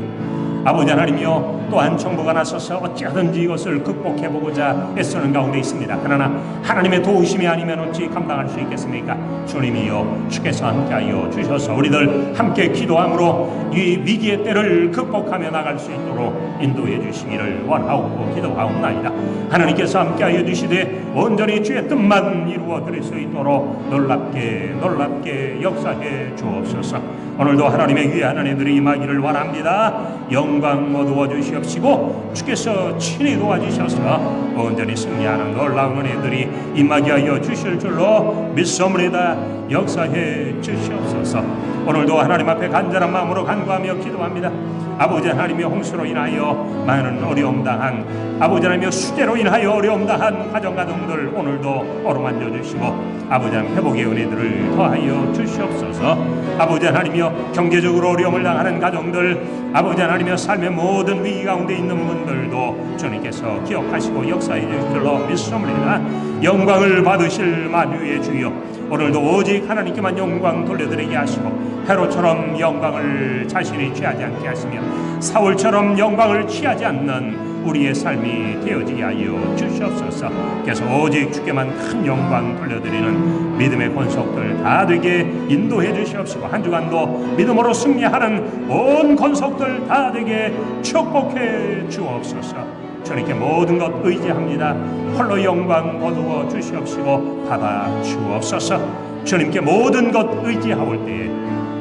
Speaker 3: 아버지 하나님이여, 또한 정부가 나서서 어찌하든지 이것을 극복해보고자 애쓰는 가운데 있습니다. 그러나 하나님의 도우심이 아니면 어찌 감당할 수 있겠습니까? 주님이여, 주께서 함께하여 주셔서 우리들 함께 기도함으로 이 위기의 때를 극복하며 나갈 수 있도록 인도해 주시기를 원하옵고 기도하옵나이다. 하나님께서 함께하여 주시되 온전히 주의 뜻만 이루어 드릴 수 있도록 놀랍게 역사해 주옵소서. 오늘도 하나님의 귀한 은혜들이 임하기를 원합니다. 영광 모두어 주시옵시고 주께서 친히 도와주셔서 온전히 승리하는 놀라운 은혜들이 임하게 하여 주실 줄로 믿사옵나이다. 역사해 주시옵소서. 오늘도 하나님 앞에 간절한 마음으로 간구하며 기도합니다. 아버지 하나님의 홍수로 인하여 많은 어려움 당한, 아버지 하나님의 수재로 인하여 어려움 당한 가정들 오늘도 어루만져 주시고 아버지 하나님 회복의 은혜들을 더하여 주시옵소서. 아버지 하나님이여, 경제적으로 어려움을 당하는 가정들, 아버지 하나님이여, 삶의 모든 위기 가운데 있는 분들도 주님께서 기억하시고 역사해 주실 줄로 믿습니다. 영광을 받으실 만유의 주여, 오늘도 오직 하나님께만 영광 돌려드리게 하시고 헤롯처럼 영광을 자신이 취하지 않게 하시며 사울처럼 영광을 취하지 않는 우리의 삶이 되어지게 하여 주시옵소서. 그래서 오직 주께만 큰 영광 돌려드리는 믿음의 권속들 다 되게 인도해 주시옵시고 한 주간도 믿음으로 승리하는 온 권속들 다 되게 축복해 주옵소서. 주님께 모든 것 의지합니다. 홀로 영광 거두어 주시옵시고 받아 주옵소서. 주님께 모든 것 의지하올 때에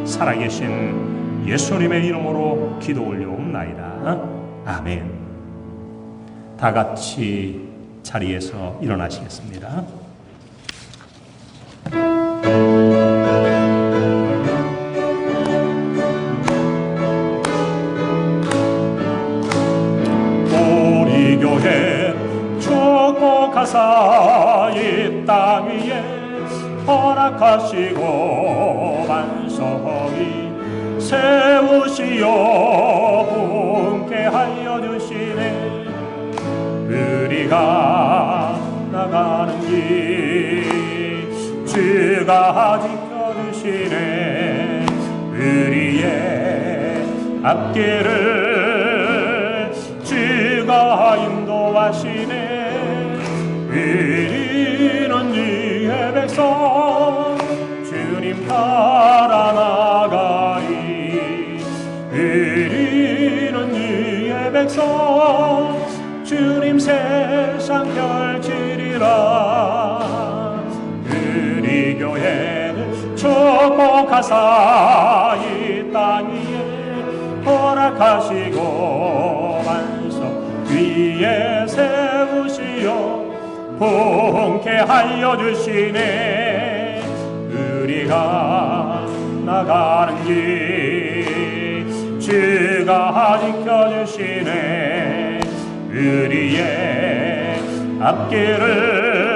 Speaker 3: 살아계신 예수님의 이름으로 기도 올려옵나이다. 아멘. 다 같이 자리에서 일어나시겠습니다. 우리 교회 축복하사 이 땅 위에 허락하시고 만성히 세우시어 분께하여 주시네. 우리가 나가는 길 주가 지켜주시네. 우리의 앞길을 주가 인도하시네. 우리는 주의 백성 주님 따라 나가리. 우리는 주의 백성 주님 세상 펼치리라. 우리 교회를 축복하사 이 땅 위에 허락하시고 만석 위에 세우시어 분케하여 주시네. 우리가 나가는 길 주가 지켜주시네. 우리의 앞길을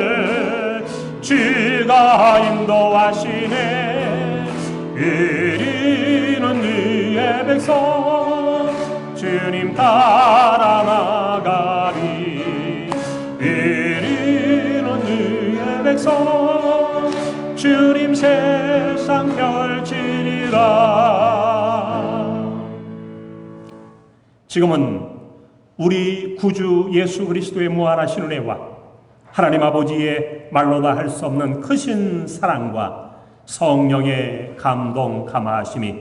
Speaker 3: 주가 인도하시네. 우리는 주의 백성 주님 따라 나가리. 우리는 주의 백성 주님 세상 펼치리라. 지금은 우리 구주 예수 그리스도의 무한하신 은혜와 하나님 아버지의 말로 다 할 수 없는 크신 사랑과 성령의 감동 감화하심이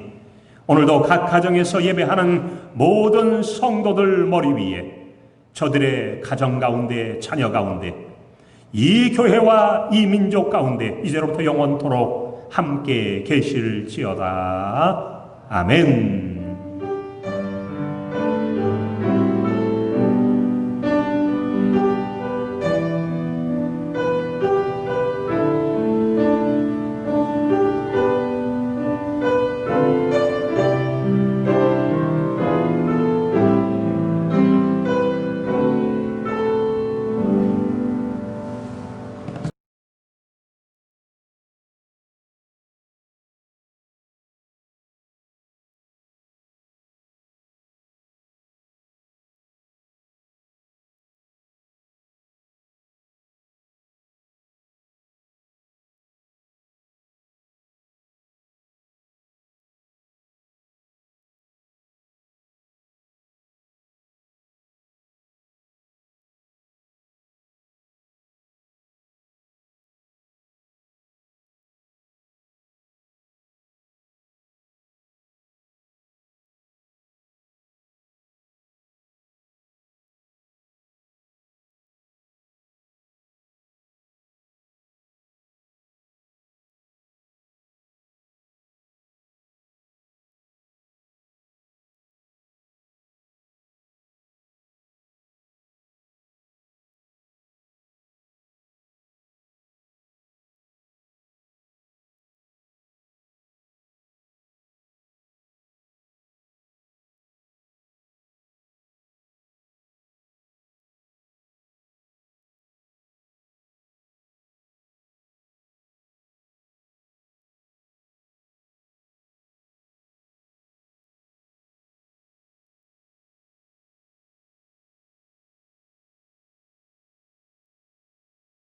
Speaker 3: 오늘도 각 가정에서 예배하는 모든 성도들 머리 위에, 저들의 가정 가운데, 자녀 가운데, 이 교회와 이 민족 가운데 이제로부터 영원토록 함께 계실지어다. 아멘.